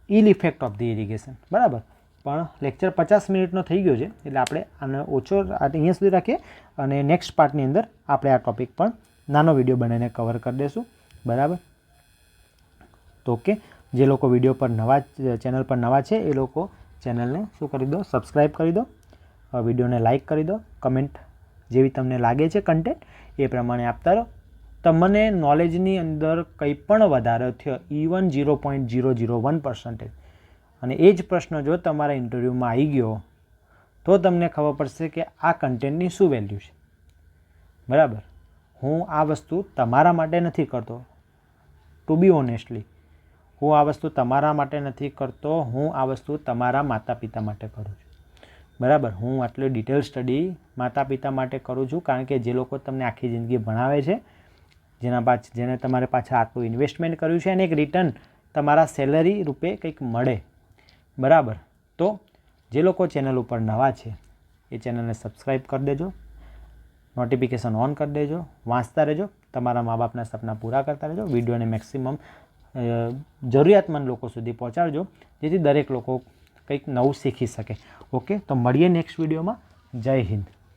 Speaker 1: ill effect of the irrigation. બરાબર. પણ લેક્ચર 50 મિનિટનો થઈ ગયો છે એટલે આપણે આને ઓછો અહીંયા સુધી રાખીએ અને નેક્સ્ટ પાર્ટની અંદર આપણે આ ટૉપિક પણ નાનો વિડીયો બનાવીને કવર કરી દઈશું. બરાબર. તો ઓકે, જે લોકો વિડીયો પર ચેનલ પર નવા છે એ લોકો ચેનલને શું કરી દો? સબસ્ક્રાઈબ કરી દો, વિડીયોને લાઇક કરી દો, કમેન્ટ જેવી તમને લાગે છે કન્ટેન્ટ એ પ્રમાણે આપતા રહો. તમને નોલેજની અંદર કંઈ પણ વધારો થયો ઇવન 0.001%, અને એ જ પ્રશ્ન જો તમારા ઇન્ટરવ્યૂમાં આવી ગયો તો તમને ખબર પડશે કે આ કન્ટેન્ટની શું વેલ્યુ છે. બરાબર. હું આ વસ્તુ તમારા માટે નથી કરતો, ટુ બી ઓનેસ્ટલી હું આ વસ્તુ તમારા માટે નથી કરતો, હું આ વસ્તુ તમારા માતા પિતા માટે કરું છું. બરાબર. હું આટલી ડિટેલ સ્ટડી માતા પિતા માટે કરું છું કારણ કે જે લોકો તમને આખી જિંદગી ભણાવે છે, જેને તમારે પાછા આટલું ઇન્વેસ્ટમેન્ટ કર્યું છે અને એક રિટર્ન તમારા સેલરી રૂપે કંઈક મળે. બરાબર. તો જે લોકો ચેનલ ઉપર નવા છે એ ચેનલને સબસ્ક્રાઈબ કરી દેજો, નોટિફિકેશન ઓન કરી દેજો, વાંચતા રહેજો, તમારા મા બાપના સપના પૂરા કરતા રહેજો, વિડીયોને મેક્સિમમ જરૂરિયાતમંદ લોકો સુધી પહોંચાડજો જેથી દરેક લોકો કંઈક નવું શીખી શકે. ઓકે, તો મળીએ નેક્સ્ટ વિડીયોમાં. જય હિન્દ.